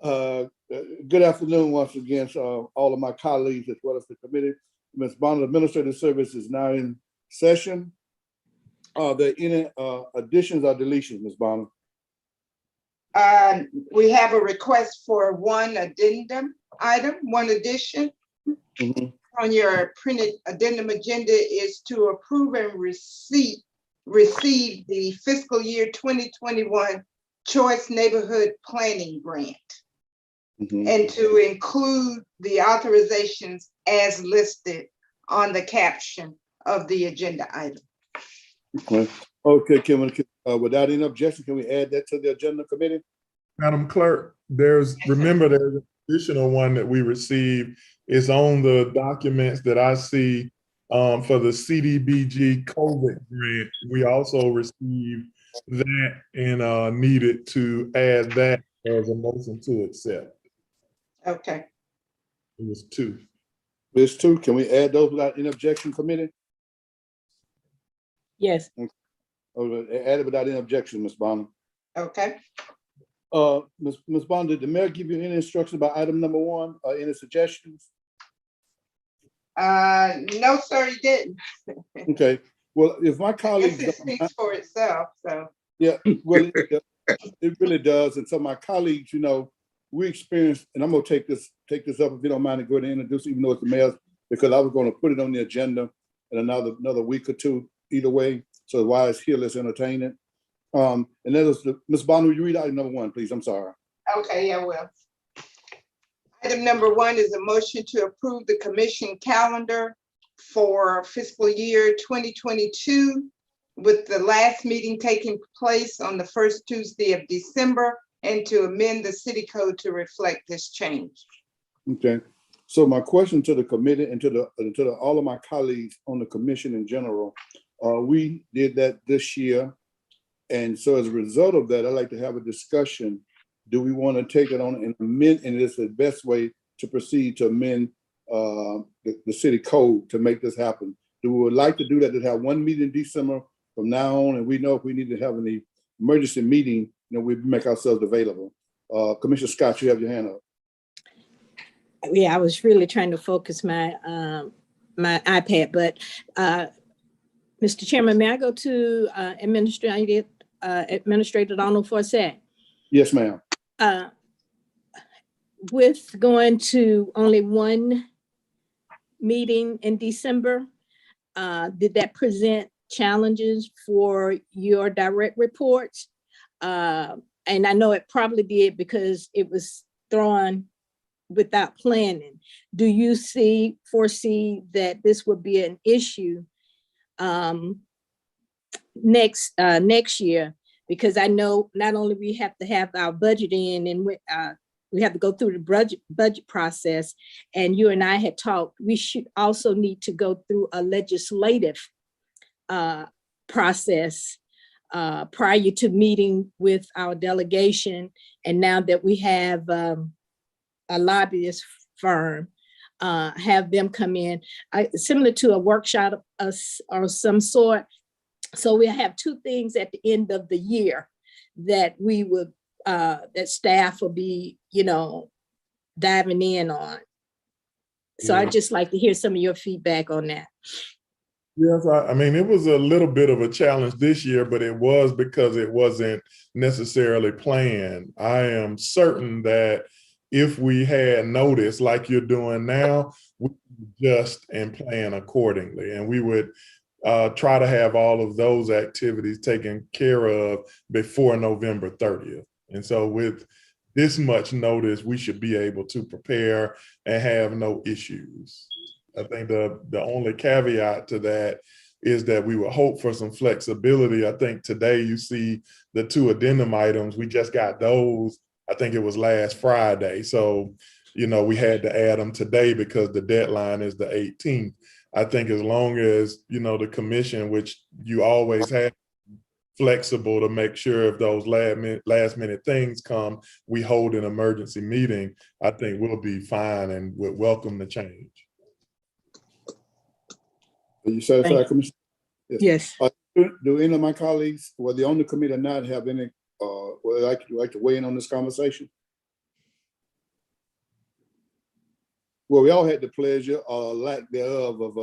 Good afternoon once again to all of my colleagues as well as the committee. Ms. Bonner, Administrative Service is now in session. Are there any additions or deletions, Ms. Bonner? We have a request for one addendum item, one addition. On your printed addendum agenda is to approve and receive the fiscal year 2021 Choice Neighborhood Planning Grant. And to include the authorizations as listed on the caption of the agenda item. Okay, Kim, without any objection, can we add that to the agenda committee? Madam Clerk, remember there's an additional one that we received. It's on the documents that I see for the CDBG COVID grant. We also received that and needed to add that as a motion to accept. Okay. It was two. There's two. Can we add those without any objection, committee? Yes. Add it without any objection, Ms. Bonner. Okay. Ms. Bonner, did the mayor give you any instructions about item number one or any suggestions? No, sir, he didn't. Okay. Well, if my I guess colleagues, it speaks for itself, so. yeah, well, it really does. And so my colleagues, we experienced, and I'm gonna take this up if you don't mind to go ahead and introduce, even though it's the mayor's, because I was gonna put it on the agenda in another week or two, either way. So while it's here, let's entertain it. And that is Ms. Bonner, will you read item number one, please? I'm sorry. Okay, I will. Item number one is a motion to approve the commission calendar for fiscal year 2022, with the last meeting taking place on the first Tuesday of December, and to amend the city code to reflect this change. Okay. So my question to the committee and to all of my colleagues on the commission in general, we did that this year. And so as a result of that, I'd like to have a discussion. Do we want to take it on and amend, and it's the best way to proceed to amend the city code to make this happen? Do we would like to do that, to have one meeting in December from now on, and we know if we need to have an emergency meeting, we make ourselves available. Commissioner Scott, you have your hand up. Yeah, I was really trying to focus my my iPad, but Mr. Chairman, may I go to Administrator Donald Forsett? Yes, ma'am. With going to only one meeting in December, did that present challenges for your direct reports? And I know it probably did because it was thrown without planning. Do you foresee that this would be an issue next year? Because I know not only we have to have our budget in, and we have to go through the budget process, and you and I had talked, we should also need to go through a legislative process prior to meeting with our delegation. And now that we have a lobbyist firm, have them come in, similar to a workshop or some sort. So we have two things at the end of the year that we would, that staff will be, diving in on. So I'd just like to hear some of your feedback on that. Yes, I mean, it was a little bit of a challenge this year, but it was because it wasn't necessarily planned. I am certain that if we had notice like you're doing now, we would adjust and plan accordingly. And we would try to have all of those activities taken care of before November 30th. And so with this much notice, we should be able to prepare and have no issues. I think the only caveat to that is that we would hope for some flexibility. I think today you see the 2 addendum items. We just got those, I think it was last Friday. So, you know, we had to add them today because the deadline is the 18th. I think as long as, you know, the commission, which you always have, flexible to make sure if those last minute things come, we hold an emergency meeting, I think we'll be fine and would welcome the change. Are you satisfied, Commissioner? Yes. Do any of my colleagues, whether they're on the committee or not, have any, would like to weigh in on this conversation? Well, we all had the pleasure or lack thereof of,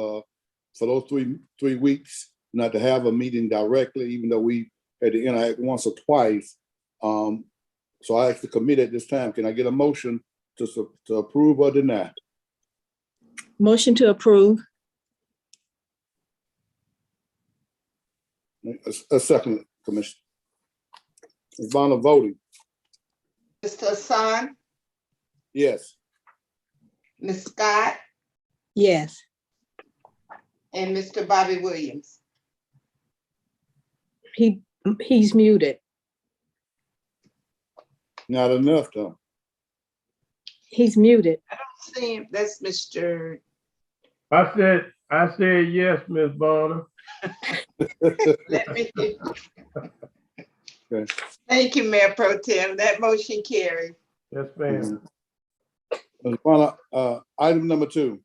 for those three weeks, not to have a meeting directly, even though we had to interact once or twice. So I ask the committee at this time, can I get a motion to approve or deny? Motion to approve. A second, Commissioner. Ms. Bonner voting. Mr. Hassan, Yes. Ms. Scott, Yes. and Mr. Bobby Williams. He's muted. Not enough, though. He's muted. I don't see him. That's Mr. I said yes, Ms. Bonner. Let me. Okay. Thank you, Mayor Pro Tem. That motion carried. Yes, ma'am. Ms. Bonner, item number 2.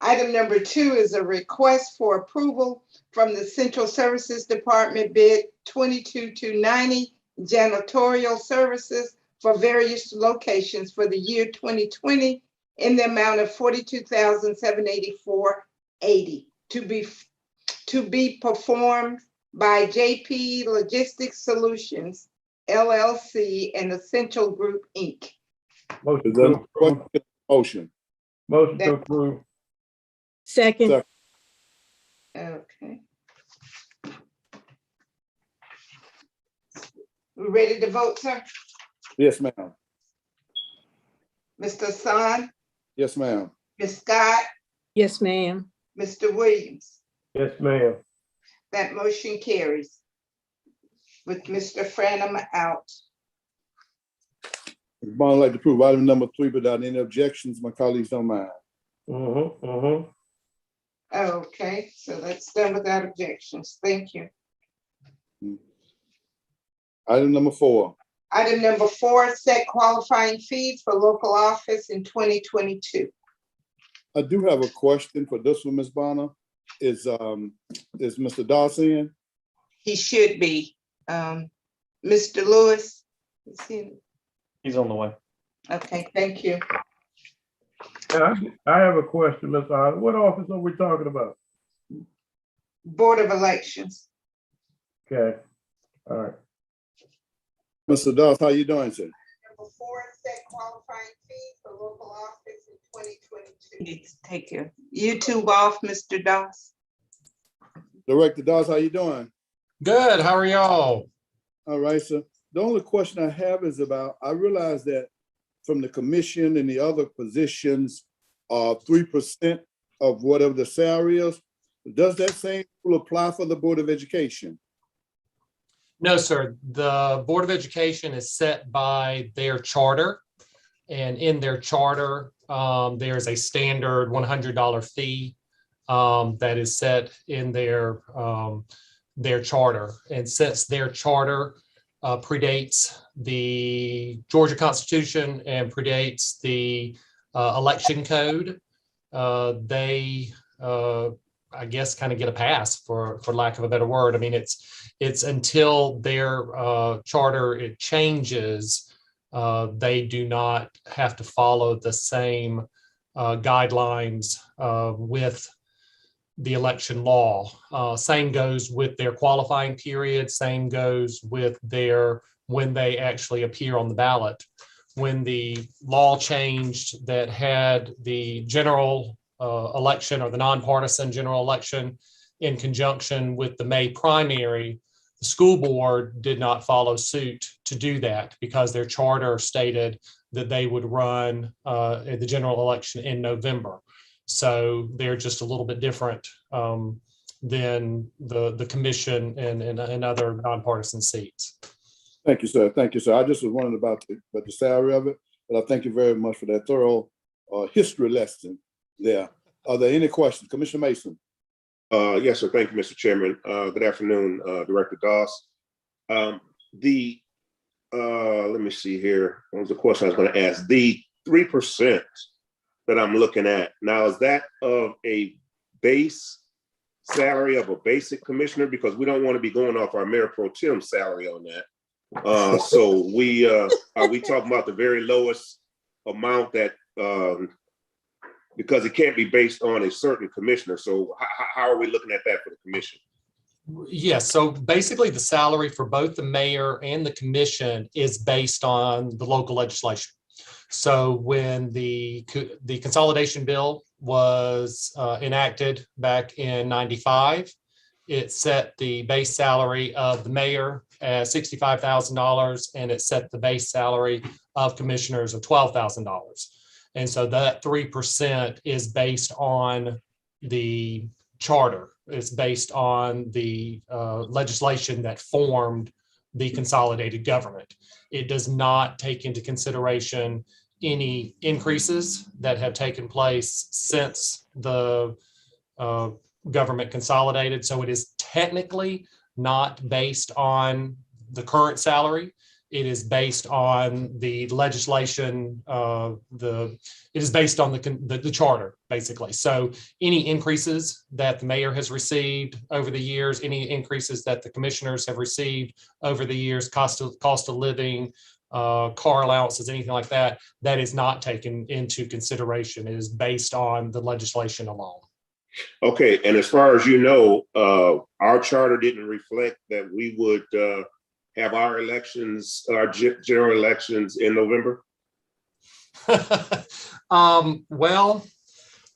Item number 2 is a request for approval from the Central Services Department bid 22290 janitorial services for various locations for the year 2020 in the amount of $42,784.80 to be performed by JP Logistics Solutions, LLC and Essential Group, Inc. Motion Is to there approve. a motion? Motion to approve. Second. Second. Okay. We ready to vote, sir? Yes, ma'am. Mr. Hassan, Yes, ma'am. Ms. Scott, Yes, ma'am. Mr. Williams. Yes, ma'am. That motion carries with Mr. Franum out. Ms. Bonner, like to approve item number 3 without any objections. My colleagues don't mind. Okay, so that's done without objections. Thank you. Item number 4. Item number 4, set qualifying fees for local office in 2022. I do have a question for this one, Ms. Bonner. Is Mr. Dawson in? He should be. Mr. Lewis, is he? He's on the way. Okay, thank you. Yeah, I have a question, Ms. Hyde. What office are we talking about? Board of Elections. Okay, all right. Mr. Dawson, how you doing, sir? Number 4, set qualifying fees for local office in 2022. Need to take your YouTube off, Mr. Doss. Director Dawson, how you doing? Good. How are y'all? All right, sir. The only question I have is about, I realize that from the commission and the other positions, 3% of whatever the salary is. Does that same rule apply for the Board of Education? No, sir. The Board of Education is set by their charter. And in their charter, there's a standard $100 fee that is set in their charter. And since their charter predates the Georgia Constitution and predates the election code, they, I guess, kind of get a pass, for lack of a better word. I mean, it's until their charter changes, they do not have to follow the same guidelines with the election law. Same goes with their qualifying period, same goes with their when they actually appear on the ballot. When the law changed that had the general election or the nonpartisan general election in conjunction with the May primary, the school board did not follow suit to do that because their charter stated that they would run the general election in November. So they're just a little bit different than the commission and other nonpartisan seats. Thank you, sir. Thank you, sir. I just was wondering about the salary of it, but I thank you very much for that thorough history lesson there. Are there any questions? Commissioner Mason? Yes, sir. Thank you, Mr. Chairman. Good afternoon, Director Doss. Let me see here. What was the question I was going to ask? The 3% that I'm looking at now, is that of a base salary of a basic commissioner? Because we don't want to be going off our mayor pro tem salary on that. So are we talking about the very lowest amount that because it can't be based on a certain commissioner? So how are we looking at that for the commission? Yes, so basically the salary for both the mayor and the commission is based on the local legislation. So when the consolidation bill was enacted back in '95, it set the base salary of the mayor at $65,000, and it set the base salary of commissioners of $12,000. And so that 3% is based on the charter. It's based on the legislation that formed the consolidated government. It does not take into consideration any increases that have taken place since the government consolidated. So it is technically not based on the current salary. It is based on the legislation, it is based on the charter, basically. So any increases that the mayor has received over the years, any increases that the commissioners have received over the years, cost of living, car allowances, anything like that, that is not taken into consideration. It is based on the legislation alone. Okay, and as far as you know, our charter didn't reflect that we would have our elections, our general elections in November? Well,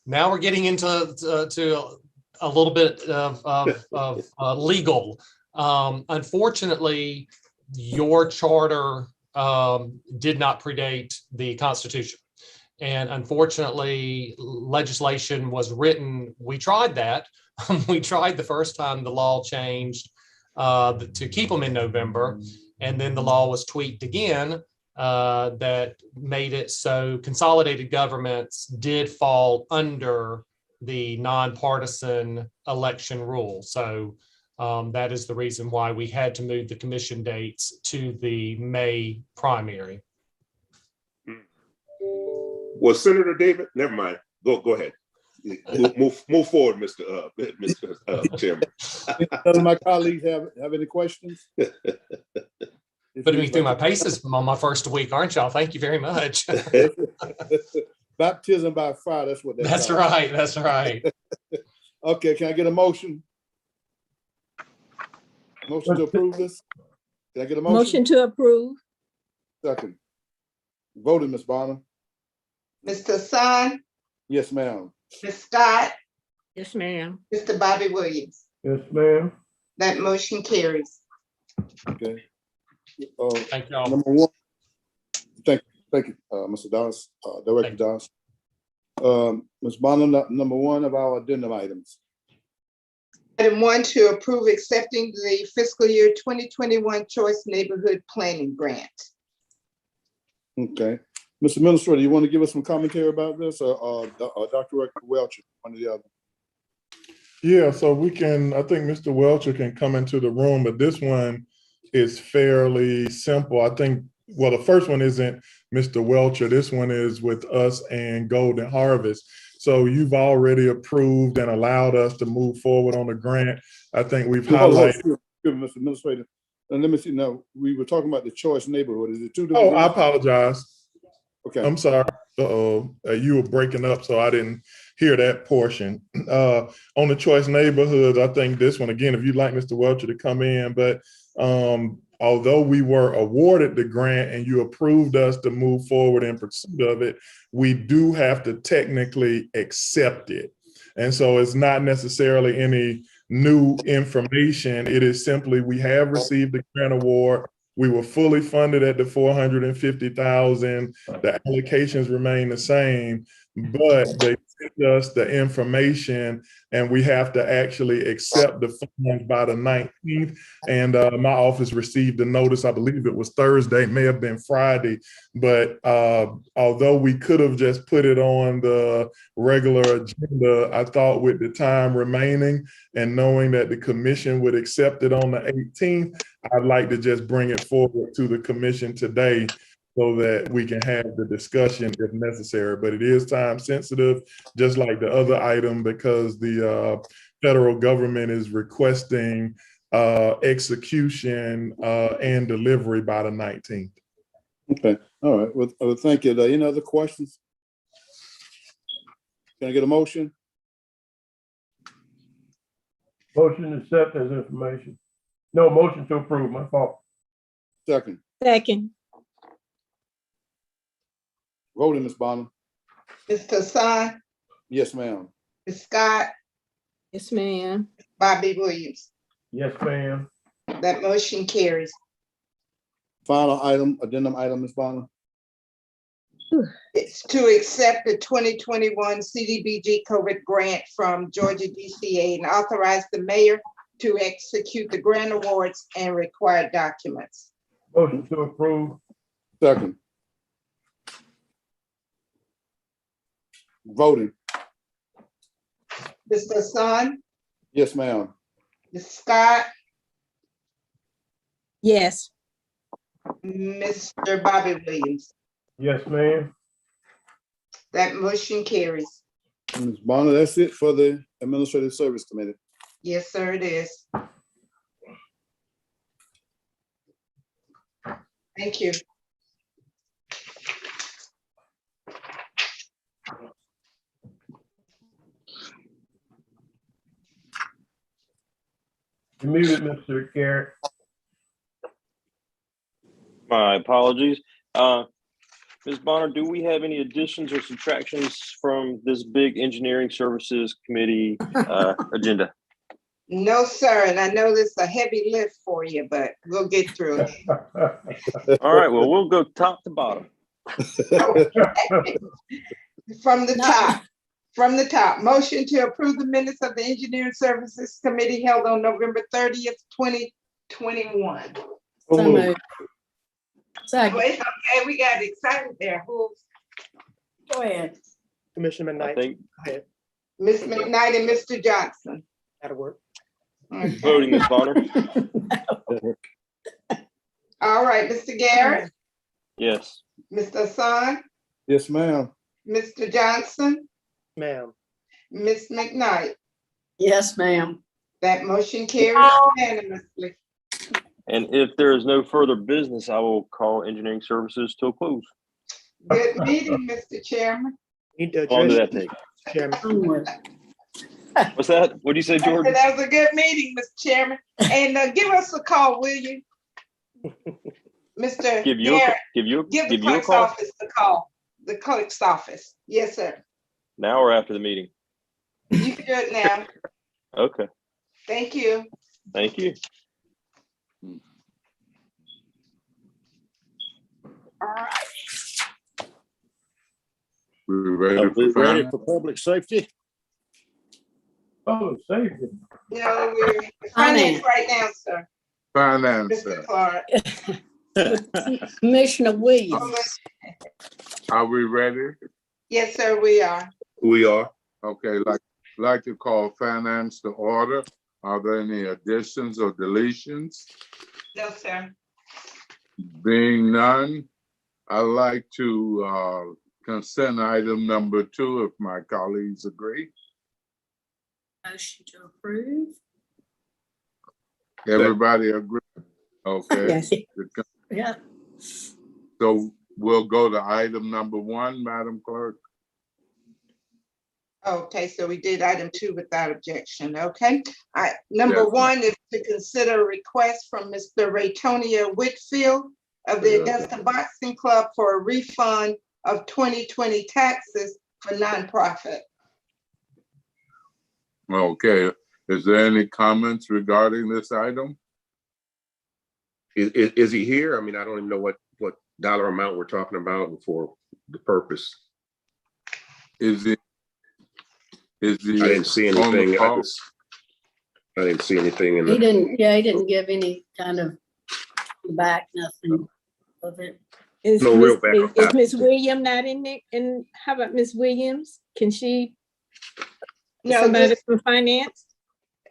now we're getting into to a little bit of legal. Unfortunately, your charter did not predate the Constitution. And unfortunately, legislation was written. We tried that. We tried the first time the law changed to keep them in November. And then the law was tweaked again that made it so consolidated governments did fall under the nonpartisan election rule. So that is the reason why we had to move the commission dates to the May primary. Well, Senator David, never mind. Go ahead. Move forward, Mr. Chairman. Does my colleagues have any questions? Putting me through my paces on my first week, aren't y'all? Thank you very much. Baptism by fire, that's what that's right. That's right. Okay, can I get a motion? Motion to approve this? Can I get a motion? Motion to approve. Second. Voting, Ms. Bonner. Mr. Hassan, Yes, ma'am. Ms. Scott, Yes, ma'am. Mr. Bobby Williams. Yes, ma'am. That motion carries. Okay. Thank y'all. Number one. Thank you, Mr. Doss, Director Doss. Ms. Bonner, number one of our addendum items. Item 1, to approve accepting the fiscal year 2021 Choice Neighborhood Planning Grant. Okay. Mr. Administrator, you want to give us some commentary about this, or Dr. Welcher, one or the other? Yeah, so we can, I think Mr. Welcher can come into the room, but this one is fairly simple. I think, well, the first one isn't Mr. Welcher. This one is with us and Golden Harvest. So you've already approved and allowed us to move forward on the grant. I think we've highlighted. Excuse me, Mr. Administrator. And let me see, now, we were talking about the Choice Neighborhood. Is it two different? Oh, I apologize. Okay. I'm sorry. You were breaking up, so I didn't hear that portion. On the choice neighborhoods, I think this one, again, if you'd like Mr. Welcher to come in, but although we were awarded the grant and you approved us to move forward in pursuit of it, we do have to technically accept it. And so it's not necessarily any new information. It is simply, we have received the grant award. We were fully funded at the 450,000. The allocations remain the same, but they sent us the information and we have to actually accept the funds by the 19th. And my office received the notice, I believe it was Thursday, it may have been Friday, but although we could have just put it on the regular agenda, I thought with the time remaining and knowing that the commission would accept it on the 18th, I'd like to just bring it forward to the commission today so that we can have the discussion if necessary. But it is time sensitive, just like the other item, because the federal government is requesting execution and delivery by the 19th. Okay, all right. Well, thank you. Any other questions? Can I get a motion? Motion to accept as information. No, motion to approve, my fault. Second. Second. Voting, Ms. Bonner. Mr. Hassan, Yes, ma'am. Ms. Scott, Yes, ma'am. Bobby Williams. Yes, ma'am. That motion carries. Final item, addendum item, Ms. Bonner. It's to accept the 2021 CDBG COVID grant from Georgia DCA and authorize the mayor to execute the grant awards and required documents. Motion to approve. Second. Voting. Mr. Hassan, Yes, ma'am. Ms. Scott, Yes. Mr. Bobby Williams. Yes, ma'am. That motion carries. Ms. Bonner, that's it for the Administrative Service Committee. Yes, sir, it is. Thank you. You muted, Mr. Garrett. My apologies. Ms. Bonner, do we have any additions or subtractions from this big engineering services committee agenda? No, sir, and I know this is a heavy lift for you, but we'll get through it. All right, well, we'll go top to bottom. From the top, motion to approve the minutes of the Engineering Services Committee held on November 30th, 2021. So moved. Second. Wait, okay, we got excited there. Who's? Go ahead. Commissioner McKnight. I think. Go ahead. Ms. McKnight and Mr. Johnson. That'll work. Okay. Voting, Ms. Bonner. All right, Mr. Garrett, Yes. Mr. Hassan, Yes, ma'am. Mr. Johnson, Ma'am. Ms. McKnight. Yes, ma'am. That motion carries unanimously. And if there is no further business, I will call engineering services to a close. Good meeting, Mr. Chairman. Need to On to address, that take. Chairman. What's that? What do you say, I said Jordan? that was a good meeting, Mr. Chairman. And give us a call, will you? Mr. Give you Garrett, give give the you a clerk's call office the call. The clerk's office. Yes, sir. now or after the meeting? You can do it now. Okay. Thank you. Thank you. All right. We're ready Are we for ready finance? for public safety? Oh, safety. No, we're finance right now, sir. Finance, Mr. Clark. Commissioner Williams. are we ready? Yes, sir, we are. We are. Okay, like to call finance to order. Are there any additions or deletions? No, sir. Being none, I'd like to consent item number 2 if my colleagues agree. Motion to approve. Everybody agree? Okay. Yes. Yeah. So we'll go to item number 1, Madam Clerk. Okay, so we did item 2 without objection, okay? All right, number Yes, ma'am. 1 is to consider a request from Mr. Raytonia Whitfield of the Augusta Boxing Club for a refund of 2020 taxes for nonprofit. Okay, is there any comments regarding this item? Is he here? I mean, I don't even know what dollar amount we're talking about and for the purpose. Is he? I didn't see anything. I didn't see anything in He the, didn't give any kind of back, nothing of it. Is No real backup. Is Miss Williams not in there? And how about Miss Williams? Can she, No, somebody this, from finance?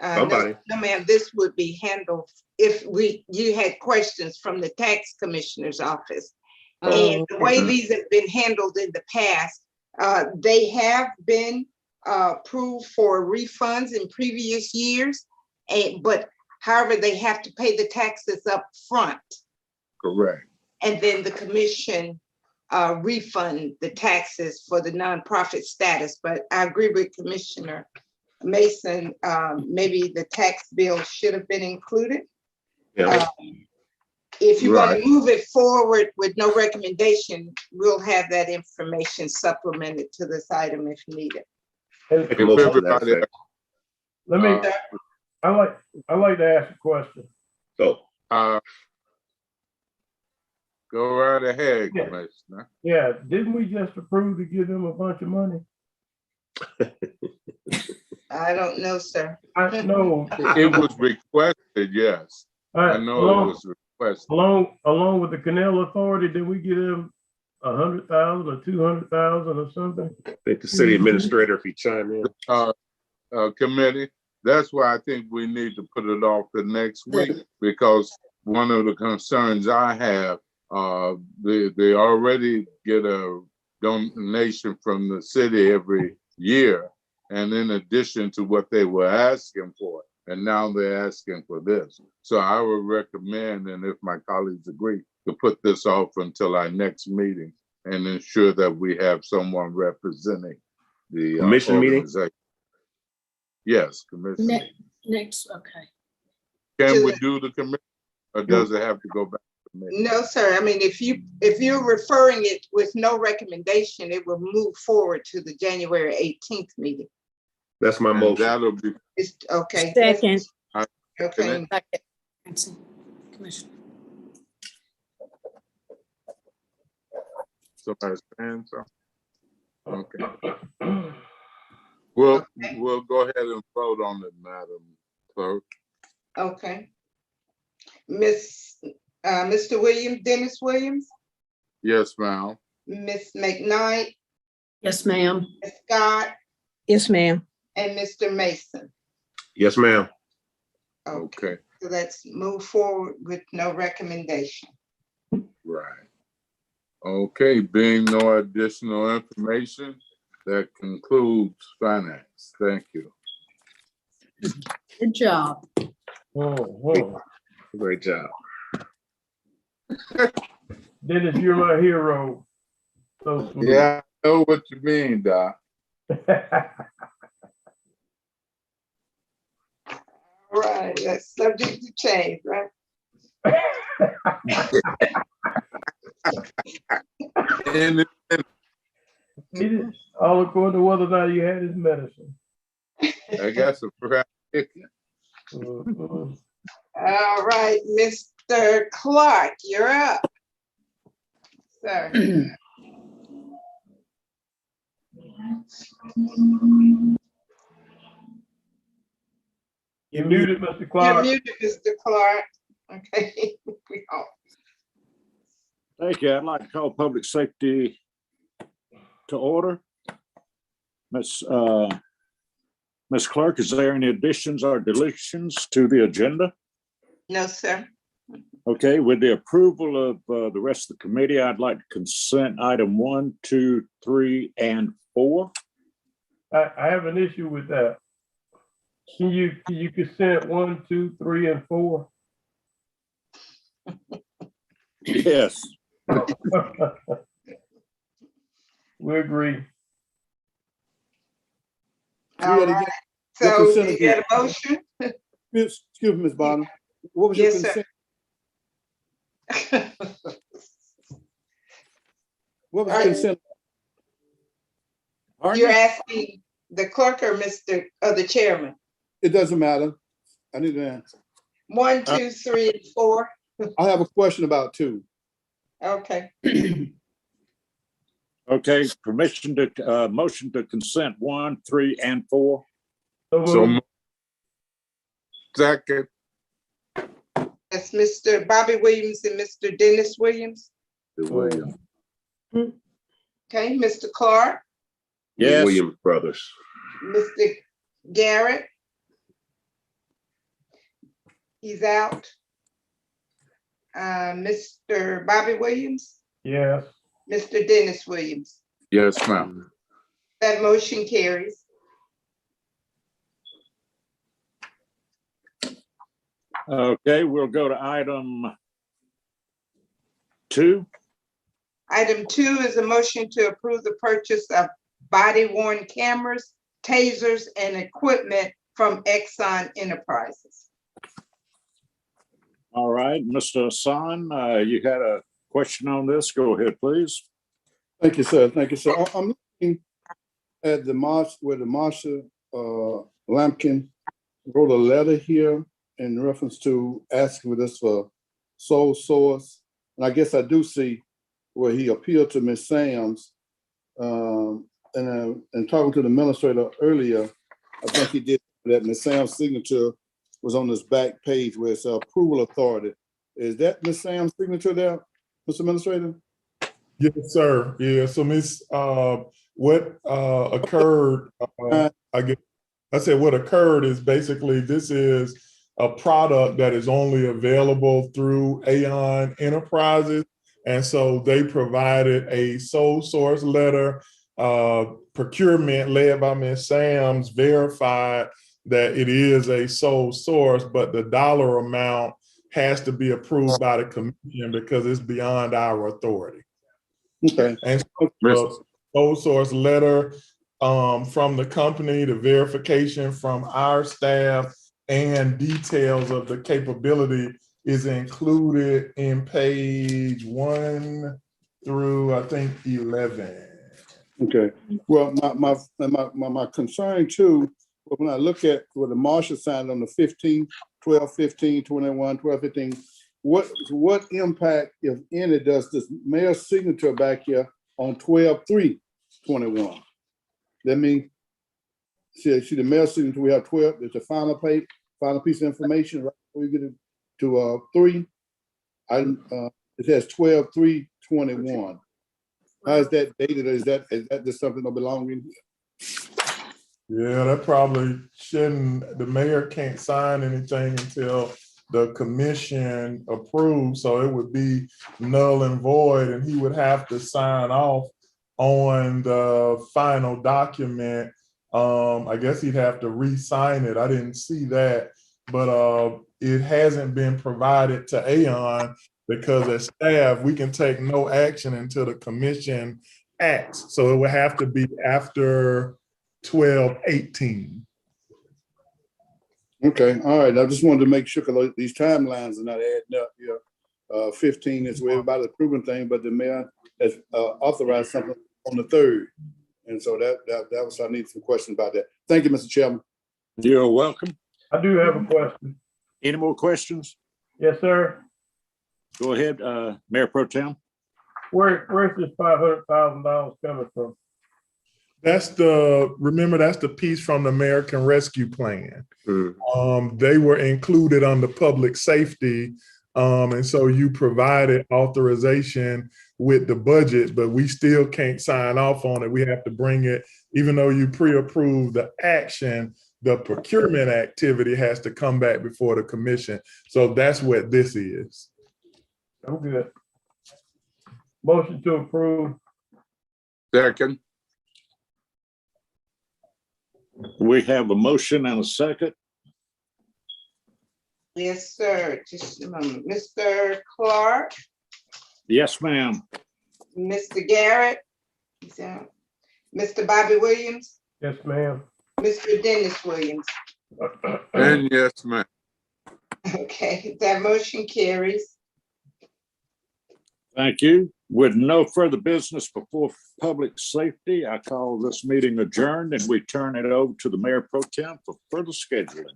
somebody. no, ma'am, this would be handled if you had questions from the tax commissioner's office. And the way these have been handled in the past, they have been approved for refunds in previous years, but however, they have to pay the taxes up front. Correct. And then the commission refund the taxes for the nonprofit status. But I agree with Commissioner Mason, maybe the tax bill should have been included. Yeah. If you want Right. to move it forward with no recommendation, we'll have that information supplemented to this item if needed. And Make a motion to that everybody- effect. let me, I like to ask a question. So, Go right ahead, Yeah. Commissioner. Yeah, didn't we just approve to give them a bunch of money? I don't know, sir. I know, It was requested, yes. I know it was requested. along with the Canal Authority, did we give them 100,000 or 200,000 or something? I think the city administrator, if he chime in. Committee, that's why I think we need to put it off the next week, because one of the concerns I have, they already get a donation from the city every year. And in addition to what they were asking for, and now they're asking for this. So I would recommend, and if my colleagues agree, to put this off until our next meeting and ensure that we have someone representing the Commission meeting? organization. Yes, commission. Next, okay. Can we do the commission, or does it have to go back to the committee? No, sir. I mean, if you're referring it with no recommendation, it will move forward to the January 18th meeting. That's my And motion. that'll be, It's okay. Second. Okay. Commissioner. somebody's saying something? Okay. We'll go ahead and vote on it, Madam Clerk. Okay. Mr. Williams, Dennis Williams, Yes, ma'am. Ms. McKnight, Yes, ma'am. Ms. Scott, Yes, ma'am. and Mr. Mason. Yes, ma'am. Okay, So let's move forward with no recommendation. right. Okay, being no additional information, that concludes finance. Thank you. Good job. Great job. Dennis, you're my hero. So sweet. Yeah, I know what you mean, Doc. All right, that's subject to change, right? And All according to whether or not you had his medicine. I guess a fried chicken. All right, Mr. Clark, you're up. Sir. You're muted, Mr. You're Clark. muted, Mr. Clark. Okay. We all- Thank you. I'd like to call public safety to order. Ms. Clerk, is there any additions or deletions to the agenda? No, sir. Okay, with the approval of the rest of the committee, I'd like to consent item 1, 2, 3, and 4. I have an issue with that. Can you consent 1, 2, 3, and 4? Yes. We agree. All that right. again. So consent do you get agenda. a motion? Excuse me, Ms. Bonner. What was your Yes, sir. consent? What was Are the you- consent? Pardon You're me? asking the clerk or the chairman? It doesn't matter. I need to answer. 1, 2, 3, and 4. I have a question about 2. Okay. Okay, permission to, motion to consent 1, 3, and 4. So So moved. second, That's Mr. Bobby Williams and Mr. Dennis Williams. The Williams, Okay, Mr. Clark, the Yes. Williams brothers. Mr. Garrett. He's out. Mr. Bobby Williams, Yes. Mr. Dennis Williams. yes, ma'am. That motion carries. Okay, we'll go to item 2. Item 2 is a motion to approve the purchase of body-worn cameras, tasers, and equipment from Exxon Enterprises. All right, Mr. Hassan, you had a question on this? Go ahead, please. Thank you, sir. Thank you, sir. I'm looking at the march where the Marshall Lampkin wrote a letter here in reference to asking with us for sole source. And I guess I do see where he appealed to Ms. Sams. And talking to the administrator earlier, I think he did that. Ms. Sam's signature was on this back page where it's approval authority. Is that Ms. Sam's signature there, Mr. Administrator? Yes, sir. Yeah, so Miss, what occurred, I guess, I said what occurred is basically this is a product that is only available through Aon Enterprises. And so they provided a sole source letter, procurement led by Ms. Sams verified that it is a sole source, but the dollar amount has to be approved by the commission because it's beyond our authority. Okay. And so the sole source letter from the company, the verification from our staff, and details of the capability is included in page 1 through, I think, 11. Okay. Well, my concern too, when I look at what the marshal signed on the 15th, 12/15, 21, 12/15, what impact, if any, does this mayor's signature back here on 12/3/21? That means, see the mayor's signature, we have 12, it's a final piece of information, right? We get it to 3. It has 12/3/21. How is that dated? Is that just something that belongs in here? Yeah, that probably shouldn't, the mayor can't sign anything until the commission approves, so it would be null and void, and he would have to sign off on the final document. I guess he'd have to re-sign it. I didn't see that, but it hasn't been provided to Aon because as staff, we can take no action until the commission acts. So it would have to be after 12/18. Okay, all right. I just wanted to make sure because these timelines are not adding up here. 15 is where everybody's approving things, but the mayor has authorized something on the 3rd. And so that was, I need some questions about that. Thank you, Mr. Chairman. You're welcome. I do have a question. Any more questions? Yes, sir. Go ahead, Mayor Pro Tem. Where's this $500,000 coming from? Remember, that's the piece from the American Rescue Plan. They were included under public safety. And so you provided authorization with the budget, but we still can't sign off on it. We have to bring it, even though you pre-approved the action, the procurement activity has to come back before the commission. So that's what this is. I'm good. Motion to approve. Second, We have a motion and a second. Yes, sir. Just a moment. Mr. Clark, Yes, ma'am. Mr. Garrett, he's out. Mr. Bobby Williams, Yes, ma'am. Mr. Dennis Williams. And yes, ma'am. Okay, that motion carries. Thank you. With no further business before public safety, I call this meeting adjourned and we turn it over to the Mayor Pro Tem for further scheduling.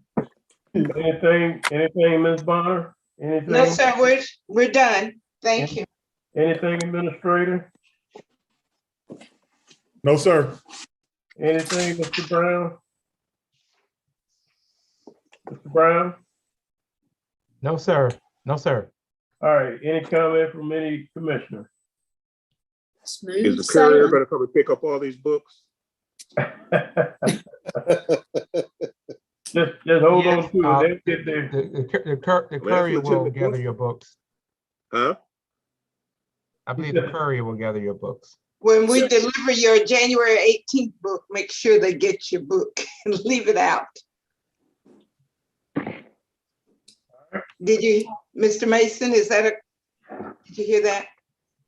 Anything, Ms. Bonner? Anything? No, sir, we're done. Thank you. Anything, Administrator? No, sir. Anything, Mr. Brown? Mr. Brown? No, sir. No, sir. All right, any comment from any commissioner? Smooth Is the courier sailing. gonna come and pick up all these books? Just hold Yes, on to it. They'll get there. The courier will gather your books. Huh? I believe the courier will gather your books. When we deliver your January 18th book, make sure they get your book and leave it out. Did you, Mr. Mason, did you hear that?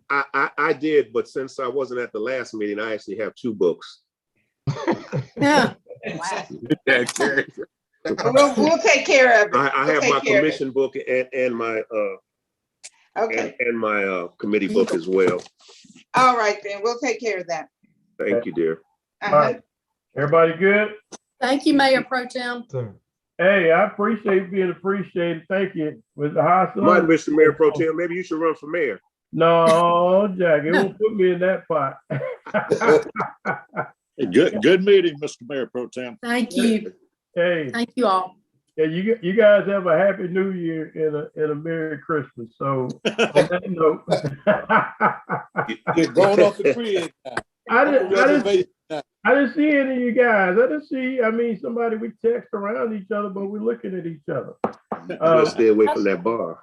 I did, but since I wasn't at the last meeting, I actually have 2 books. Yeah. We'll take care of it. I have my commission book and my Okay, and my committee book as well. all right then, we'll take care of that. Thank you, dear. All right. Everybody good? Thank you, Mayor Pro Tem. Sir. Hey, I appreciate being appreciated. Thank you. With the high. Mind, Mr. Mayor Pro Tem, maybe you should run for mayor. No, Jack, it won't put me in that pot. Good meeting, Mr. Mayor Pro Tem. Thank you. Hey, Thank you all. yeah, you guys have a happy new year and a Merry Christmas. So on that note, Get going off the grid now. I didn't see any of you guys. I mean, somebody, we text around each other, but we're looking at each other. Let's stay away from that bar.